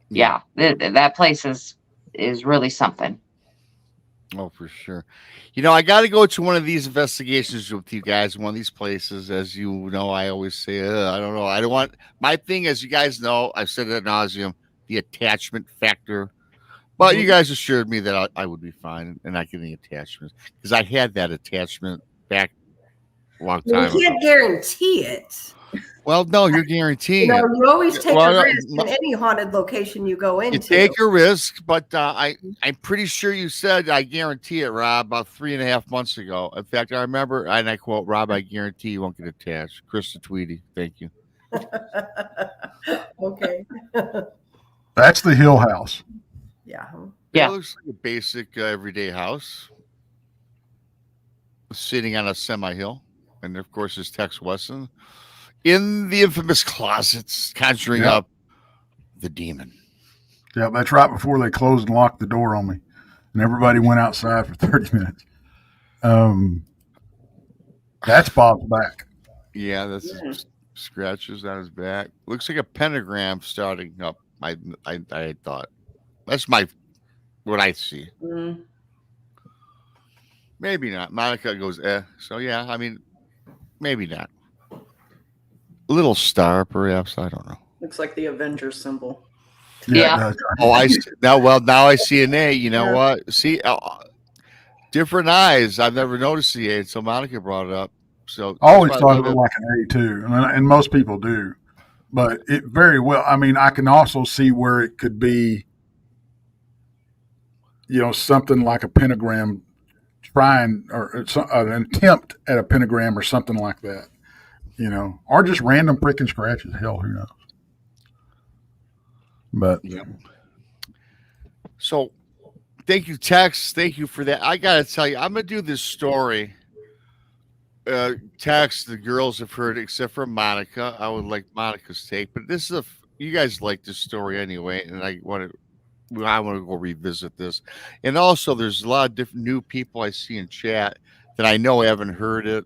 yeah, that place is really something. Oh, for sure. I got to go to one of these investigations with you guys, one of these places. As you know, I always say, I don't know. I don't want my thing, as you guys know, I've said it ad nauseum, the attachment factor. But you guys assured me that I would be fine and not get any attachments, because I had that attachment back a long time ago. You can't guarantee it. Well, no, you're guaranteeing it. You always take a risk in any haunted location you go into. You take a risk, but I'm pretty sure you said, I guarantee it, Rob, about 3.5 months ago. In fact, I remember, and I quote, Rob, I guarantee you won't get attached. Krista Tweedy, thank you. Okay. That's the Hill House. Yeah. It looks like a basic everyday house sitting on a semi-hill. And, of course, there's Tex Wesson in the infamous closets, conjuring up the demon. Yeah, that's right before they closed and locked the door on me. And everybody went outside for 30 minutes. That's Bob's back. Yeah, that's scratches on his back. Looks like a pentagram starting up. I thought. That's what I see. Mm. Maybe not. Monica goes, So, yeah, I mean, maybe not. A little star, perhaps. I don't know. Looks like the Avenger symbol. Yeah. Oh, I see. Now I see an A. You know what? See, different eyes. I've never noticed the A until Monica brought it up. So I always thought it looked like an A too, and most people do. But it very well. I mean, I can also see where it could be, something like a pentagram, trying or an attempt at a pentagram or something like that. Or just random prick and scratches. Hell, who knows? But so, thank you, Tex. Thank you for that. I gotta tell you, I'm gonna do this story. Tex, the girls have heard it, except for Monica. I would like Monica's take, but this is you guys like this story anyway, and I want to go revisit this. And also, there's a lot of different new people I see in chat that I know haven't heard it.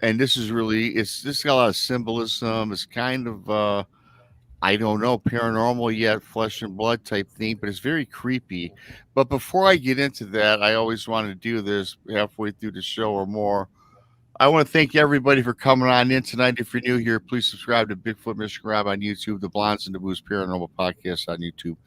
And this is really, this got a lot of symbolism. It's kind of, I don't know, paranormal yet, flesh and blood type thing, but it's very creepy. But before I get into that, I always want to do this halfway through the show or more. I want to thank everybody for coming on in tonight. If you're new here, please subscribe to Bigfoot Michigan Rob on YouTube, the Blondes and the Booze Paranormal Podcast on YouTube,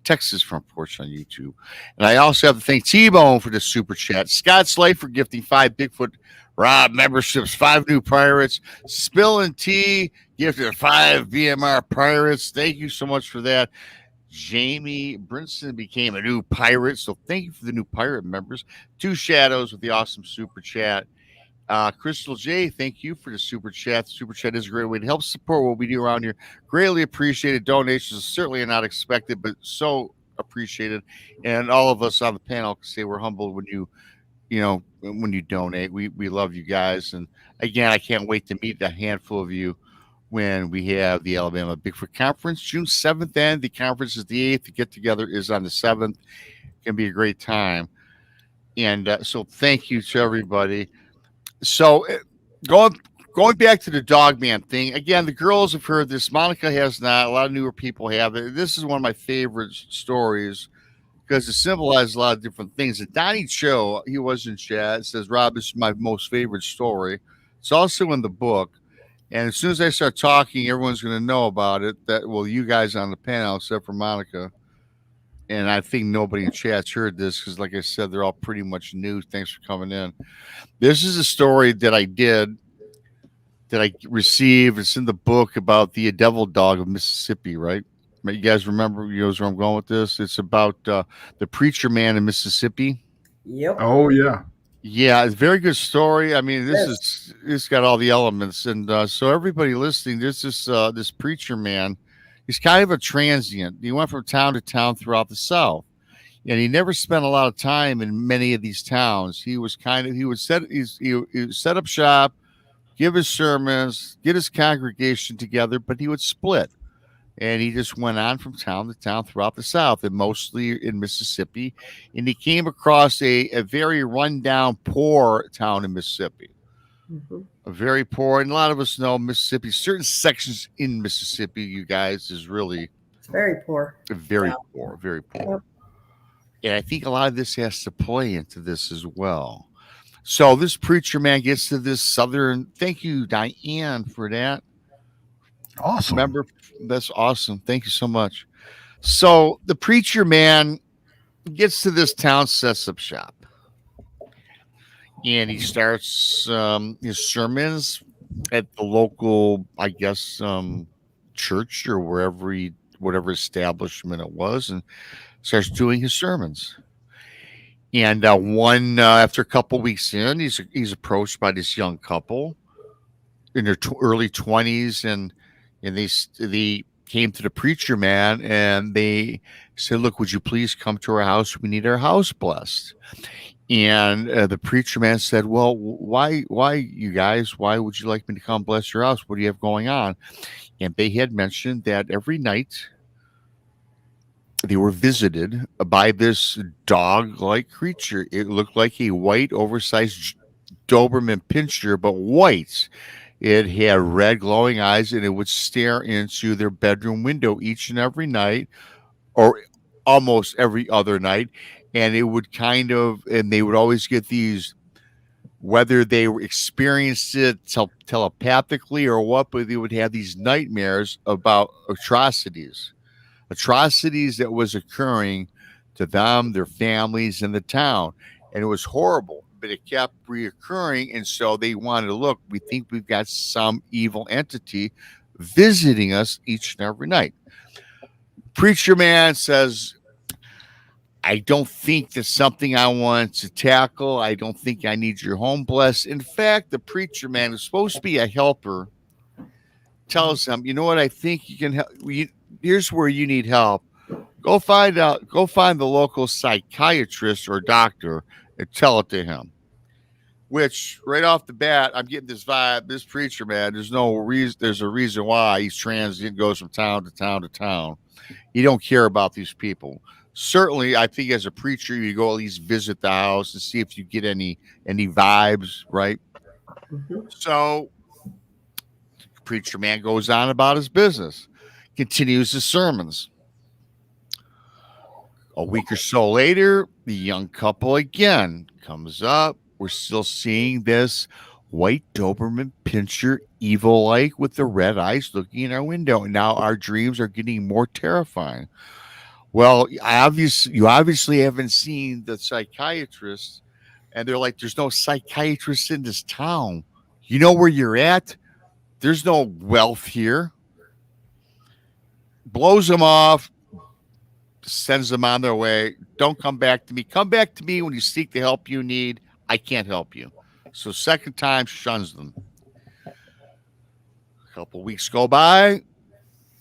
Texas Front Porch on YouTube. And I also have to thank T-Bone for the super chat, Scott Slade for gifting 5 Bigfoot Rob memberships, 5 new pirates, Spill and T gifted 5 BMR pirates. Thank you so much for that. Jamie Brinson became a new pirate, so thank you for the new pirate members. 2 Shadows with the awesome super chat. Crystal J, thank you for the super chat. The super chat is a great way to help support what we do around here. Greatly appreciated. Donations certainly are not expected, but so appreciated. And all of us on the panel can say we're humbled when you donate. We love you guys. And again, I can't wait to meet a handful of you when we have the Alabama Bigfoot Conference, June 7th, and the conference is the 8th. The get together is on the 7th. It can be a great time. And so thank you to everybody. So going back to the Dogman thing, again, the girls have heard this. Monica has not. A lot of newer people have it. This is one of my favorite stories because it symbolizes a lot of different things. And Donnie Cho, he was in chat, says, Rob, this is my most favorite story. It's also in the book. And as soon as I start talking, everyone's going to know about it. You guys on the panel, except for Monica. And I think nobody in chat's heard this because, like I said, they're all pretty much new. Thanks for coming in. This is a story that I received. It's in the book about the devil dog of Mississippi, right? You guys remember where I'm going with this? It's about the preacher man in Mississippi. Yep. Oh, yeah. Yeah, it's a very good story. I mean, it's got all the elements. And so everybody listening, there's this preacher man. He's kind of a transient. He went from town to town throughout the South, and he never spent a lot of time in many of these towns. He would set up shop, give his sermons, get his congregation together, but he would split. And he just went on from town to town throughout the South, and mostly in Mississippi. And he came across a very rundown, poor town in Mississippi. Mhm. A very poor, and a lot of us know Mississippi. Certain sections in Mississippi, you guys, is really It's very poor. very poor, very poor. And I think a lot of this has to play into this as well. So this preacher man gets to this southern. Thank you, Diane, for that. Awesome. Remember, that's awesome. Thank you so much. So the preacher man gets to this town, sets up shop, and he starts his sermons at the local, I guess, church or whatever establishment it was, and starts doing his sermons. And after a couple weeks in, he's approached by this young couple in their early 20s, and they came to the preacher man and they said, "Look, would you please come to our house? We need our house blessed." And the preacher man said, "Well, why, you guys? Why would you like me to come bless your house? What do you have going on?" And they had mentioned that every night they were visited by this dog-like creature. It looked like a white, oversized Doberman pinscher, but white. It had red glowing eyes, and it would stare into their bedroom window each and every night, or almost every other night. And it would and they would always get these, whether they experienced it telepathically or what, but they would have these nightmares about atrocities that was occurring to them, their families, and the town. And it was horrible, but it kept reoccurring. And so they wanted to look, we think we've got some evil entity visiting us each and every night. Preacher man says, "I don't think that's something I want to tackle. I don't think I need your home blessed." In fact, the preacher man, who's supposed to be a helper, tells him, "You know what? I think you can help. Here's where you need help. Go find the local psychiatrist or doctor and tell it to him." Which, right off the bat, I'm getting this vibe. This preacher man, there's a reason why he's transient, goes from town to town to town. He don't care about these people. Certainly, I think as a preacher, you go at least visit the house and see if you get any vibes, right? Mhm. So, preacher man goes on about his business, continues his sermons. A week or so later, the young couple again comes up. We're still seeing this white Doberman pinscher, evil-like, with the red eyes looking in our window. And now our dreams are getting more terrifying. Well, you obviously haven't seen the psychiatrist. And they're like, "There's no psychiatrist in this town. You know where you're at? There's no wealth here." Blows them off, sends them on their way. "Don't come back to me. Come back to me when you seek the help you need. I can't help you." So second time, shuns them. A couple weeks go by.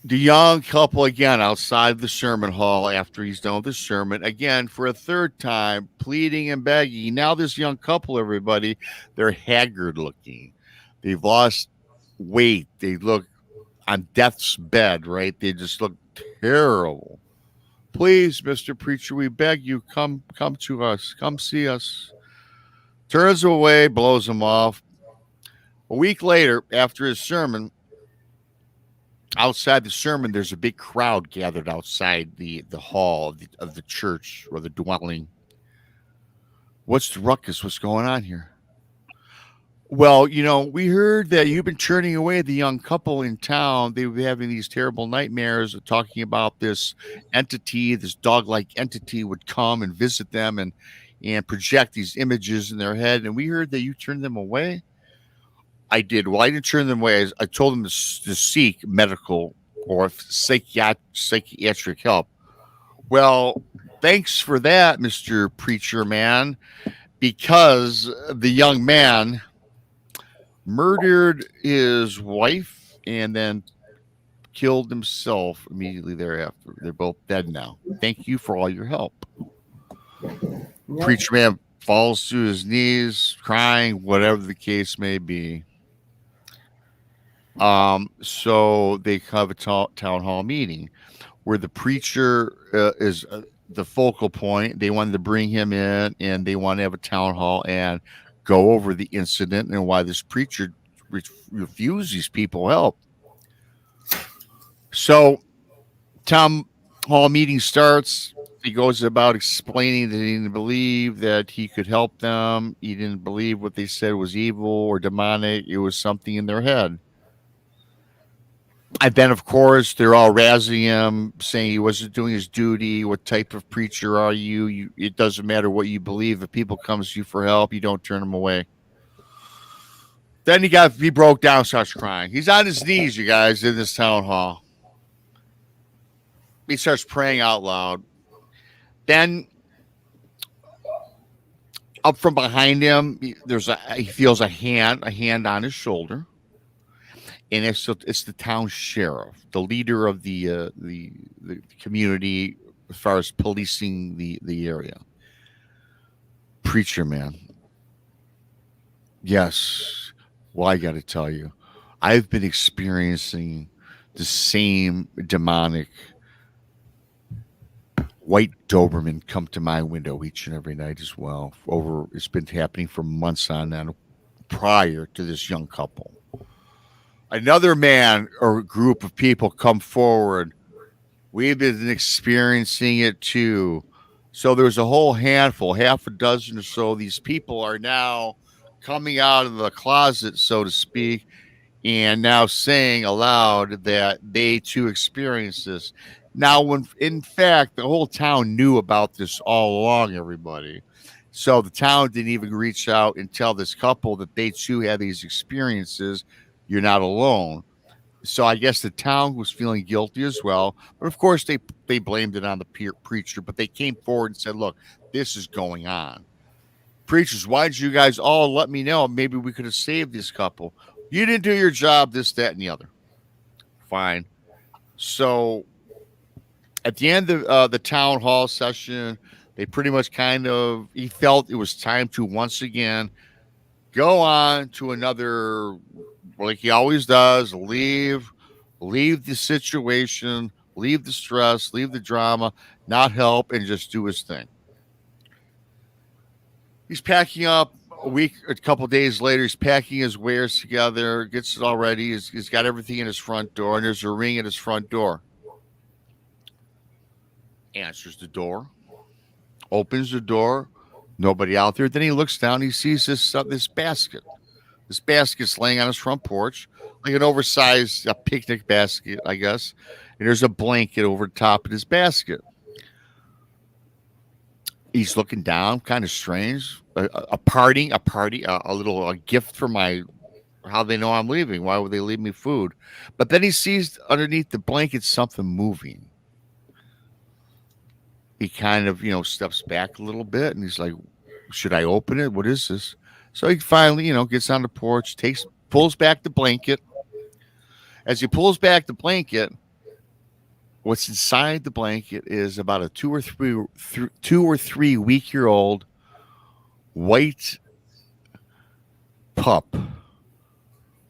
The young couple again outside the sermon hall after he's done with the sermon, again for a third time, pleading and begging. Now this young couple, everybody, they're haggard looking. They've lost weight. They look on death's bed, right? They just look terrible. "Please, Mr. Preacher, we beg you, come to us. Come see us." Turns away, blows him off. A week later, after his sermon, outside the sermon, there's a big crowd gathered outside the hall of the church or the dwelling. "What's the ruckus? What's going on here?" "Well, we heard that you've been turning away the young couple in town. They were having these terrible nightmares of talking about this entity, this dog-like entity would come and visit them and project these images in their head. And we heard that you turned them away." "I did." "Well, I didn't turn them away. I told them to seek medical or psychiatric help." "Well, thanks for that, Mr. Preacher Man, because the young man murdered his wife and then killed himself immediately thereafter. They're both dead now. Thank you for all your help." Yep. Preacher man falls to his knees, crying, whatever the case may be. So they have a town hall meeting where the preacher is the focal point. They wanted to bring him in, and they want to have a town hall and go over the incident and why this preacher refused these people help. So town hall meeting starts. He goes about explaining that he didn't believe that he could help them. He didn't believe what they said was evil or demonic. It was something in their head. And then, of course, they're all razzing him, saying he wasn't doing his duty. What type of preacher are you? It doesn't matter what you believe. If people come to you for help, you don't turn them away. Then he broke down, starts crying. He's on his knees, you guys, in this town hall. He starts praying out loud. Then, up from behind him, he feels a hand on his shoulder, and it's the town sheriff, the leader of the community as far as policing the area. Preacher man, yes. Well, I got to tell you, I've been experiencing the same demonic white Doberman come to my window each and every night as well. It's been happening for months on end prior to this young couple. Another man or group of people come forward. We've been experiencing it too. So there's a whole handful, half a dozen or so. These people are now coming out of the closet, so to speak, and now saying aloud that they too experience this. Now, when in fact the whole town knew about this all along, everybody. So the town didn't even reach out and tell this couple that they too had these experiences. You're not alone. So I guess the town was feeling guilty as well. But of course, they blamed it on the preacher. But they came forward and said, look, this is going on. Preachers, why did you guys all let me know? Maybe we could have saved this couple. You didn't do your job, this, that, and the other. Fine. So at the end of the town hall session, they pretty much he felt it was time to once again go on to another, like he always does, leave the situation, leave the stress, leave the drama, not help, and just do his thing. He's packing up a couple days later. He's packing his wares together, gets it all ready. He's got everything in his front door, and there's a ring at his front door. Answers the door, opens the door, nobody out there. Then he looks down, he sees this basket. This basket's laying on his front porch, like an oversized picnic basket, I guess. And there's a blanket over top of this basket. He's looking down, kind of strange. A gift for how they know I'm leaving. Why would they leave me food? But then he sees underneath the blanket something moving. He kind of, steps back a little bit, and he's like, should I open it? What is this? So he finally, gets on the porch, pulls back the blanket. As he pulls back the blanket, what's inside the blanket is about a 2 or 3 week-old white pup.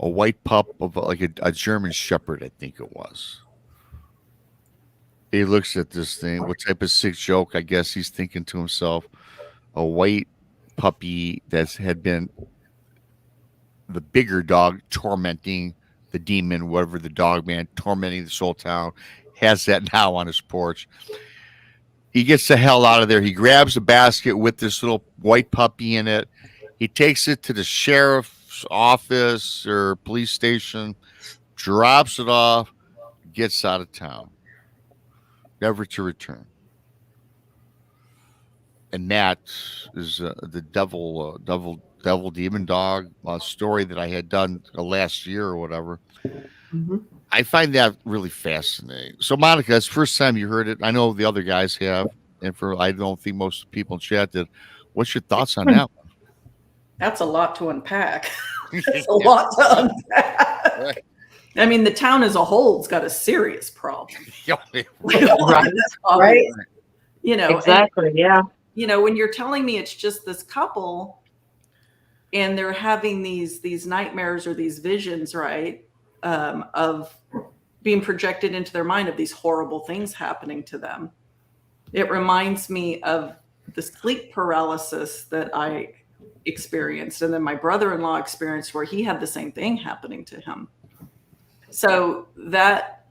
A white pup of like a German Shepherd, I think it was. He looks at this thing. What type of sick joke? I guess he's thinking to himself, a white puppy that had been the bigger dog tormenting the demon, whatever the Dogman tormenting this whole town, has that now on his porch. He gets the hell out of there. He grabs a basket with this little white puppy in it. He takes it to the sheriff's office or police station, drops it off, gets out of town, never to return. And that is the devil demon dog story that I had done last year or whatever. Mm-hmm. I find that really fascinating. So, Monica, it's the first time you heard it. I know the other guys have, and I don't think most people in chat did. What's your thoughts on that one? That's a lot to unpack. It's a lot to unpack. Right. I mean, the town as a whole has got a serious problem. Right. Exactly. Yeah. When you're telling me it's just this couple and they're having these nightmares or these visions, right? of being projected into their mind of these horrible things happening to them. It reminds me of the sleep paralysis that I experienced, and then my brother-in-law experienced, where he had the same thing happening to him. So that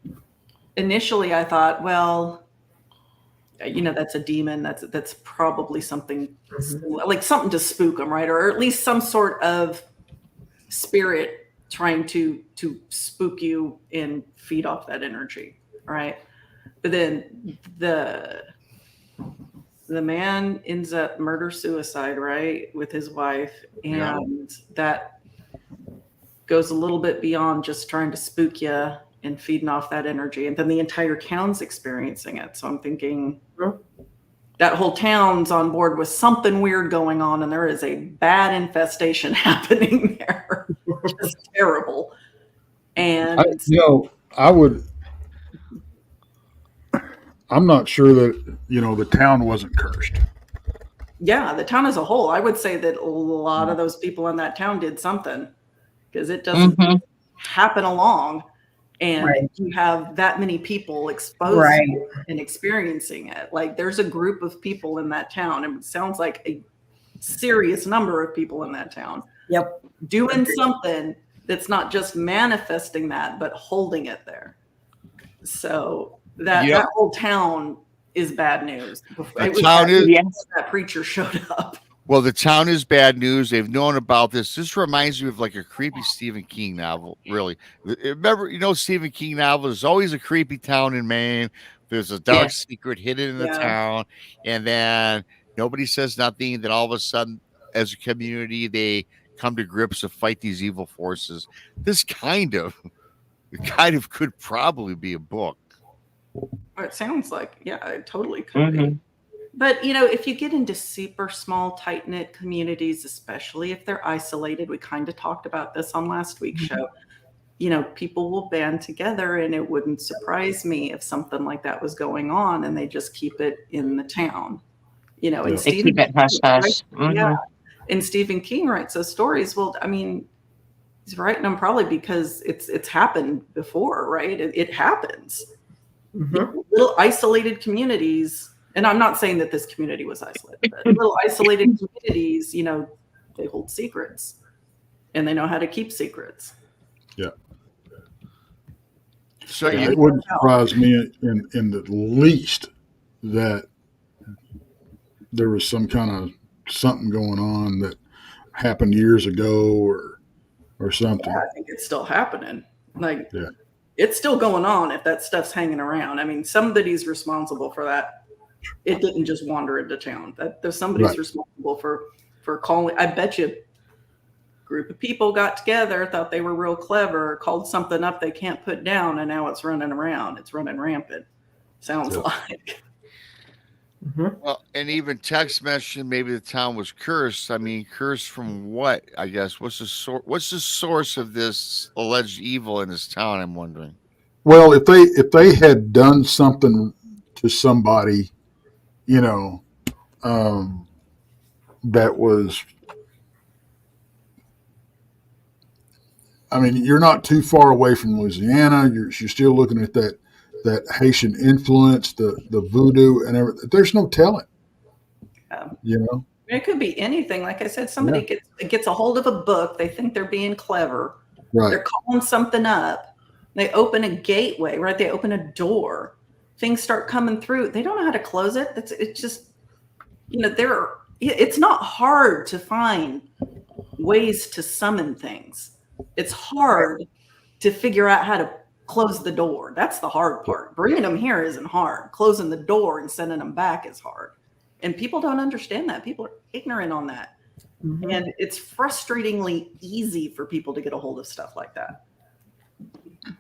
initially I thought, well, that's a demon. That's probably something like something to spook them, right? Or at least some sort of spirit trying to spook you and feed off that energy, right? But then the man ends up murder-suicide, right, with his wife, and that goes a little bit beyond just trying to spook you and feeding off that energy. And then the entire town's experiencing it. So I'm thinking that whole town's on board with something weird going on, and there is a bad infestation happening there. Just terrible. And I'm not sure that, the town wasn't cursed. Yeah, the town as a whole, I would say that a lot of those people in that town did something, because it doesn't happen along. And you have that many people exposed and experiencing it. Like, there's a group of people in that town, and it sounds like a serious number of people in that town doing something that's not just manifesting that, but holding it there. So that whole town is bad news. That preacher showed up. Well, the town is bad news. They've known about this. This reminds me of like a creepy Stephen King novel, really. Remember, Stephen King novel, there's always a creepy town in Maine. There's a dark secret hidden in the town, and then nobody says nothing. Then all of a sudden, as a community, they come to grips to fight these evil forces. This kind of could probably be a book. It sounds like, it totally could be. But, if you get into super small, tight-knit communities, especially if they're isolated, we kind of talked about this on last week's show, people will band together, and it wouldn't surprise me if something like that was going on, and they just keep it in the town. And they keep it hush-hush. Yeah. And Stephen King writes those stories. Well, I mean, he's writing them probably because it's happened before, right? It happens. Little isolated communities. And I'm not saying that this community was isolated, but little isolated communities, they hold secrets, and they know how to keep secrets. Yeah. So it wouldn't surprise me in the least that there was some kind of something going on that happened years ago or something. Yeah, I think it's still happening. It's still going on if that stuff's hanging around. I mean, somebody's responsible for that. It didn't just wander into town. There's somebody's responsible for calling. I bet you a group of people got together, thought they were real clever, called something up they can't put down, and now it's running around. It's running rampant. Sounds like. Well, and even Tex mentioned maybe the town was cursed. I mean, cursed from what? I guess what's the source of this alleged evil in this town? I'm wondering. Well, if they had done something to somebody, that was, I mean, you're not too far away from Louisiana. You're still looking at that Haitian influence, the voodoo and everything. There's no telling. It could be anything. Like I said, somebody gets a hold of a book. They think they're being clever. Right. They're calling something up. They open a gateway, right? They open a door. Things start coming through. They don't know how to close it. It's just, it's not hard to find ways to summon things. It's hard to figure out how to close the door. That's the hard part. Bringing them here isn't hard. Closing the door and sending them back is hard. And people don't understand that. People are ignorant on that. And it's frustratingly easy for people to get a hold of stuff like that.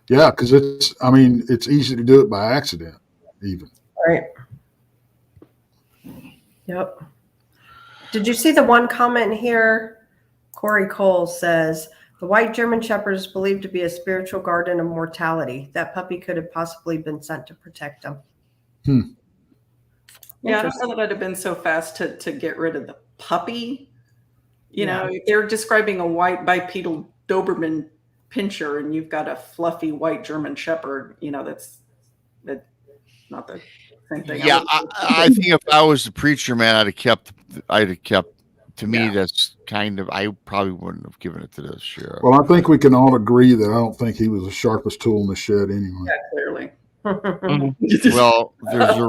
Yeah, because it's easy to do it by accident, even. Right. Yep. Did you see the one comment here? Corey Cole says, the white German Shepherd is believed to be a spiritual guardian of mortality. That puppy could have possibly been sent to protect him. Yeah, I don't know that I'd have been so fast to get rid of the puppy. If they're describing a white bipedal Doberman pinscher and you've got a fluffy white German Shepherd, that's not the same thing. Yeah, I think if I was the preacher man, I'd have kept. To me, Yeah. that's kind of. I probably wouldn't have given it to the sheriff. Well, I think we can all agree that I don't think he was the sharpest tool in the shed anyway. Yeah, clearly. Well, there's a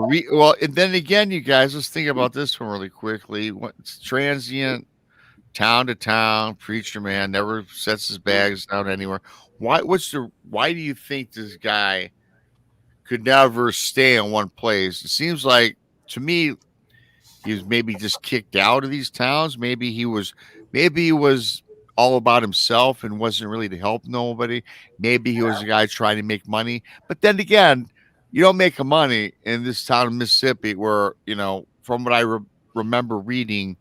and then again, you guys, let's think about this one really quickly. It's transient, town to town, preacher man never sets his bags down anywhere. Why do you think this guy could never stay in one place? It seems like to me he was maybe just kicked out of these towns. Maybe he was all about himself and wasn't really to help nobody. Maybe he was a guy trying to make money. But then again, you don't make money in this town of Mississippi where, from what I remember reading,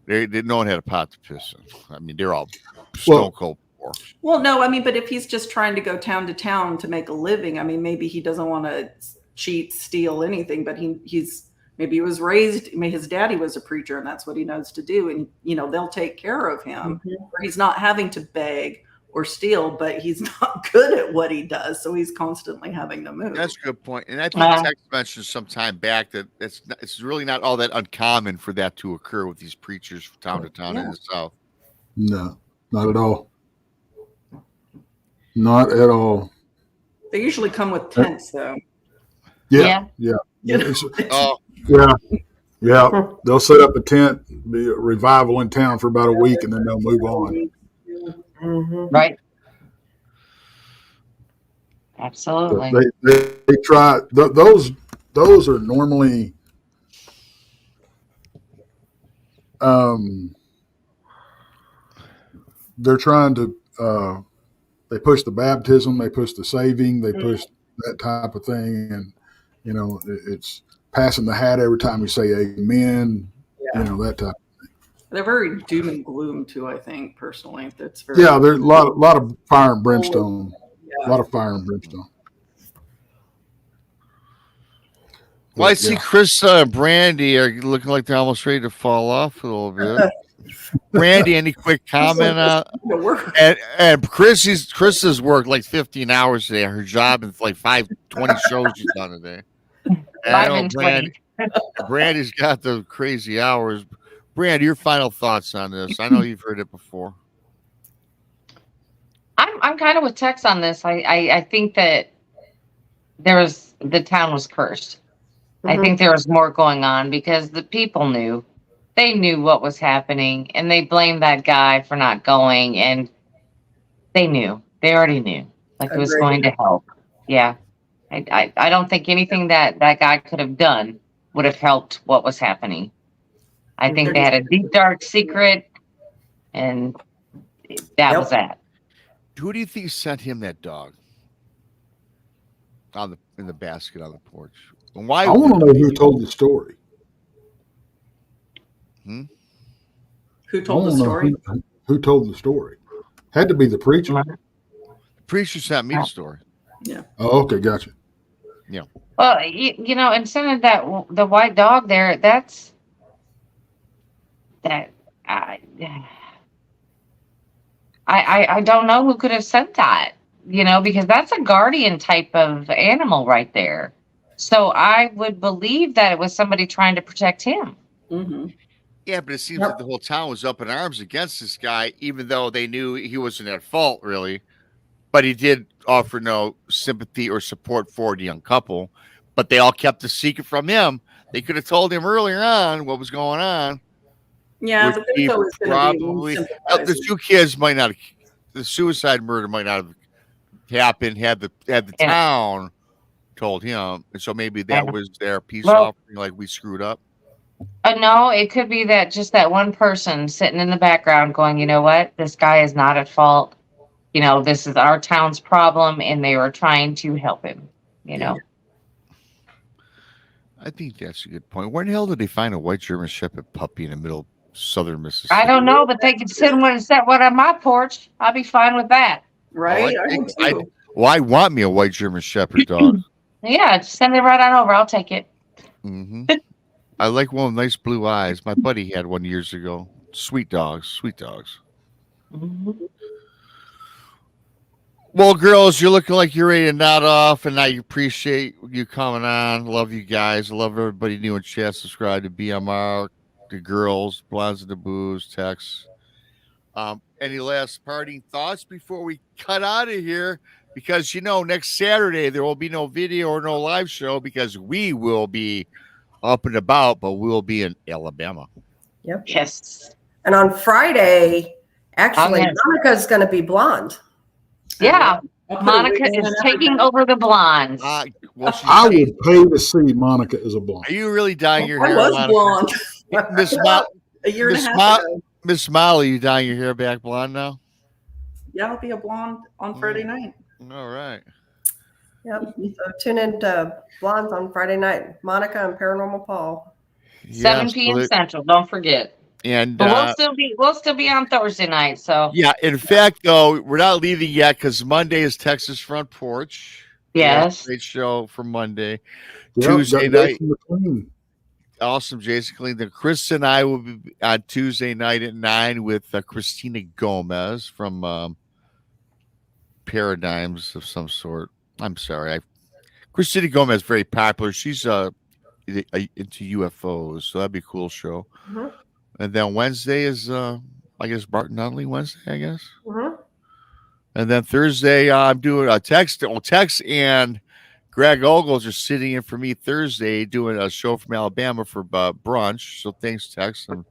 no one had a pot to piss in. I mean, they're all stone cold poor. Well, no, I mean, but if he's just trying to go town to town to make a living, I mean, maybe he doesn't want to cheat, steal anything, but maybe he was raised, his daddy was a preacher and that's what he knows to do. And, they'll take care of him. Or he's not having to beg or steal, but he's not good at what he does. So he's constantly having to move. That's a good point. And I think Tex mentioned some time back that it's really not all that uncommon for that to occur with these preachers from town to town in the South. No, not at all. Not at all. They usually come with tents though. Yeah. Yeah. They'll set up a tent, be a revival in town for about a week, and then they'll move on. Right. Absolutely. They try. Those are normally they're trying to. They push the baptism, they push the saving, they push that type of thing, and it's passing the hat every time you say amen, that type of thing. They're very doom and gloom too, I think, personally. That's very there's a lot of fire and brimstone. A lot of fire and brimstone. Well, I see Krista and Brandi are looking like they're almost ready to fall off a little bit. Brandi, any quick comment on and Krista's worked like 15 hours today. Her job is like 20 shows she's done today. And I know Brandi's got the crazy hours. Brandi, your final thoughts on this? I know you've heard it before. I'm kind of with Tex on this. I think that the town was cursed. I think there was more going on because the people knew. They knew what was happening, and they blamed that guy for not going, and they knew. They already knew. Like it was going to help. Yeah. I don't think anything that guy could have done would have helped what was happening. I think they had a deep, dark secret, and that was that. Who do you think sent him that dog in the basket on the porch? And why? I want to know who told the story. Who told the story? Who told the story? Had to be the preacher. The preacher sent me the story. Yeah. Oh, okay, gotcha. Yeah. Well, instead of the white dog there, I don't know who could have sent that, because that's a guardian type of animal right there. So I would believe that it was somebody trying to protect him. Mm-hmm. Yeah, but it seems like the whole town was up in arms against this guy, even though they knew he wasn't at fault, really. But he did offer no sympathy or support for the young couple. But they all kept the secret from him. They could have told him earlier on what was going on. Yeah, but there's always probably the two kids might not. The suicide murder might not have happened had the town told him, and so maybe that was their peace offering. Like, we screwed up. No, it could be that just that one person sitting in the background going, you know what, this guy is not at fault. This is our town's problem, and they were trying to help him. I think that's a good point. Where in the hell did they find a white German Shepherd puppy in the middle of southern Mississippi? I don't know, but they could set one on my porch. I'll be fine with that. Right? I want me a white German Shepherd dog. Yeah, just send it right on over. I'll take it. Mm-hmm. I like one with nice blue eyes. My buddy had one years ago. Sweet dogs. Mm-hmm. Well, girls, you're looking like you're ready to nod off, and I appreciate you coming on. Love you guys. Love everybody new in chat. Subscribe to BMR, the girls, Blondes and the Booze, Tex. Any last parting thoughts before we cut out of here? Because next Saturday there will be no video or no live show because we will be up and about, but we will be in Alabama. Yep. Yes. And on Friday, actually, yes. Monica's going to be blonde. Yeah. I'll put a Monica wig is on taking everything. over the blondes. I would pay to see Monica as a blonde. Are you really dyeing your I hair, was Monica? blonde Miss a year and a half ago. Miss Molly, you dyeing your hair back blonde now? Yeah, I'll be a blonde on Friday night. All right. Yep. So tune in to Blondes on Friday night. Monica and Paranormal Paul. 7 p.m. Central. Don't forget. And But we'll still be on Thursday night. So yeah, in fact, though, we're not leaving yet because Monday is Texas Front Porch. yes, Great show for Monday. Yep, Tuesday got night. Jason McLean. Awesome, Jason Clean. Then Chris and I will be on Tuesday night at 9 with Christina Gomez from Paradigms of some sort. I'm sorry. Christina Gomez is very popular. She's into UFOs, so that'd be a cool show. Mm-hmm. And then Wednesday is, I guess, Barton Nunley Wednesday, I guess. Mm-hmm. And then Thursday, I'm doing a Tex. Well, Tex and Greg Ogles are sitting in for me Thursday doing a show from Alabama for brunch. So thanks, Tex. And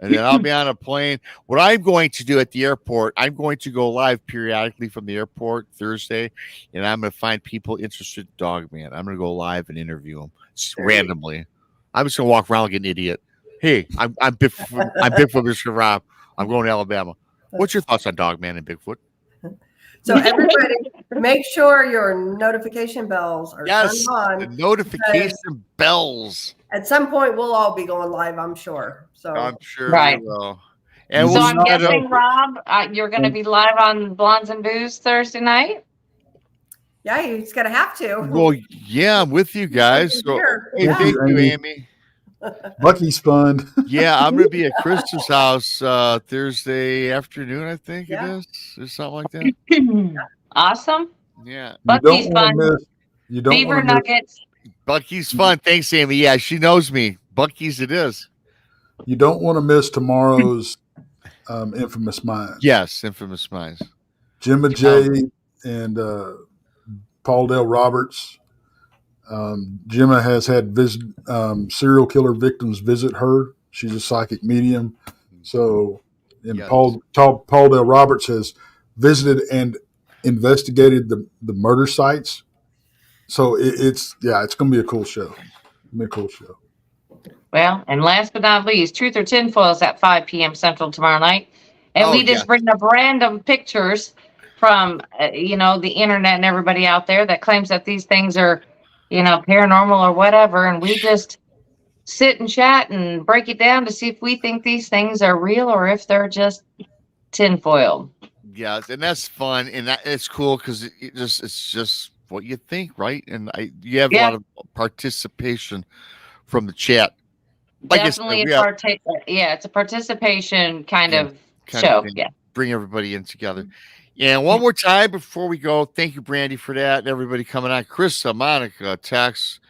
then I'll be on a plane. What I'm going to do at the airport, I'm going to go live periodically from the airport Thursday, and I'm going to find people interested in Dogman. I'm going to go live and interview them randomly. I'm just going to walk around like an idiot. Hey, I'm Bigfoot, Mr. Rob. I'm going to Alabama. What's your thoughts on Dogman and Bigfoot? So everybody, make sure your notification bells are turned on. The notification bells. At some point, we'll all be going live, I'm sure. So I'm sure Right. we will. And so I'm guessing, Rob, you're going to be live on Blondes and Booze Thursday night. yeah, he's gonna have to. Well, yeah, I'm with you guys. So, hey, Yeah. thank you, Amy. Bucky's fun. Yeah, I'm gonna be at Krista's house Thursday afternoon, I think Yeah. it is, or something like that. Awesome. Yeah, Bucky's fun. You don't Beaver want to miss. nuggets. Bucky's fun. Thanks, Amy. Yeah, she knows me. Bucky's it is. You don't want to miss tomorrow's Infamous Minds. Yes, Infamous Minds. Jimma J and Paul Dale Roberts. Jimma has had serial killer victims visit her. She's a psychic medium. So, and Yes. Paul Dale Roberts has visited and investigated the murder sites. So it's going to be a cool show. Well, and last but not least, Truth or Tinfoil is at 5 p.m. Central tomorrow night. And we just bring up random pictures from, the internet and everybody out there that claims that these things are, paranormal or whatever. And we just sit and chat and break it down to see if we think these things are real or if they're just tinfoil. Yeah, and that's fun, and it's cool because it's just what you think, right? And you have a lot of participation from the chat. Like Definitely it's a participation kind of show. Yeah. Bring everybody in together. And one more time before we go, thank you, Brandi, for that. And everybody coming on. Krista, Monica, Tex,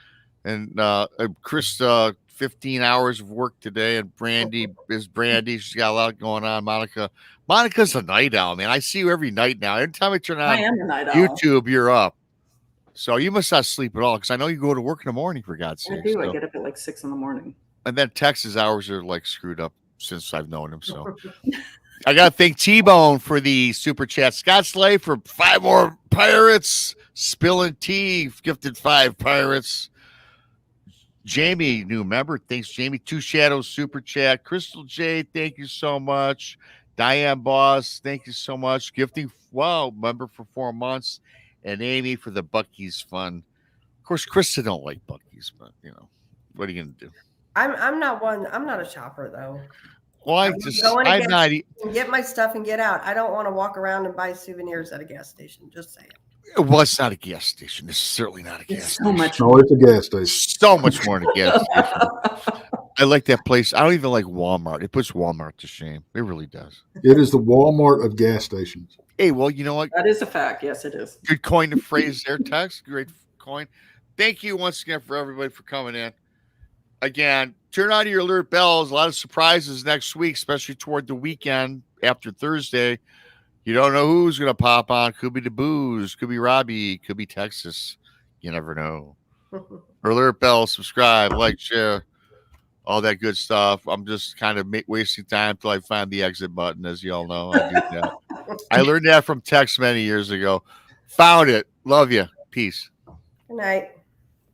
and Krista, 15 hours of work today. And Brandi is Brandi. She's got a lot going on. Monica's a night owl, man. I see you every night now. Every time I turn on YouTube, you're up. So you must not sleep at all because I know you go to work in the morning, for God's sake. I do. I get up at like 6 a.m. And then Tex's hours are like screwed up since I've known him. So I got to thank T-Bone for the super chat. Scott Slay for 5 more pirates. Spilling Tea gifted 5 pirates. Jamie, new member. Thanks, Jamie. 2 Shadows super chat. Crystal J, thank you so much. Diane Boss, thank you so much. Gifting, member for 4 months. And Amy for the Bucky's fun. Of course, Krista don't like Bucky's, but what are you gonna do? I'm not one. I'm not a shopper though. Well, I'm not. Get my stuff and get out. I don't want to walk around and buy souvenirs at a gas station. Just saying. Well, it's not a gas station. It's certainly not a gas station. No, it's a gas station. So much more than a gas station. I like that place. I don't even like Walmart. It puts Walmart to shame. It really does. It is the Walmart of gas stations. Hey, well, you know what? That is a fact. Yes, it is. Good coin to phrase there, Tex. Great coin. Thank you once again for everybody for coming in. Again, turn on your alert bells. A lot of surprises next week, especially toward the weekend after Thursday. You don't know who's going to pop on. Could be the Booze, could be Robbie, could be Texas. You never know. Alert bell, subscribe, like, share, all that good stuff. I'm just kind of wasting time until I find the exit button, as you all know. I do that. I learned that from Tex many years ago. Found it. Love you. Peace. Good night.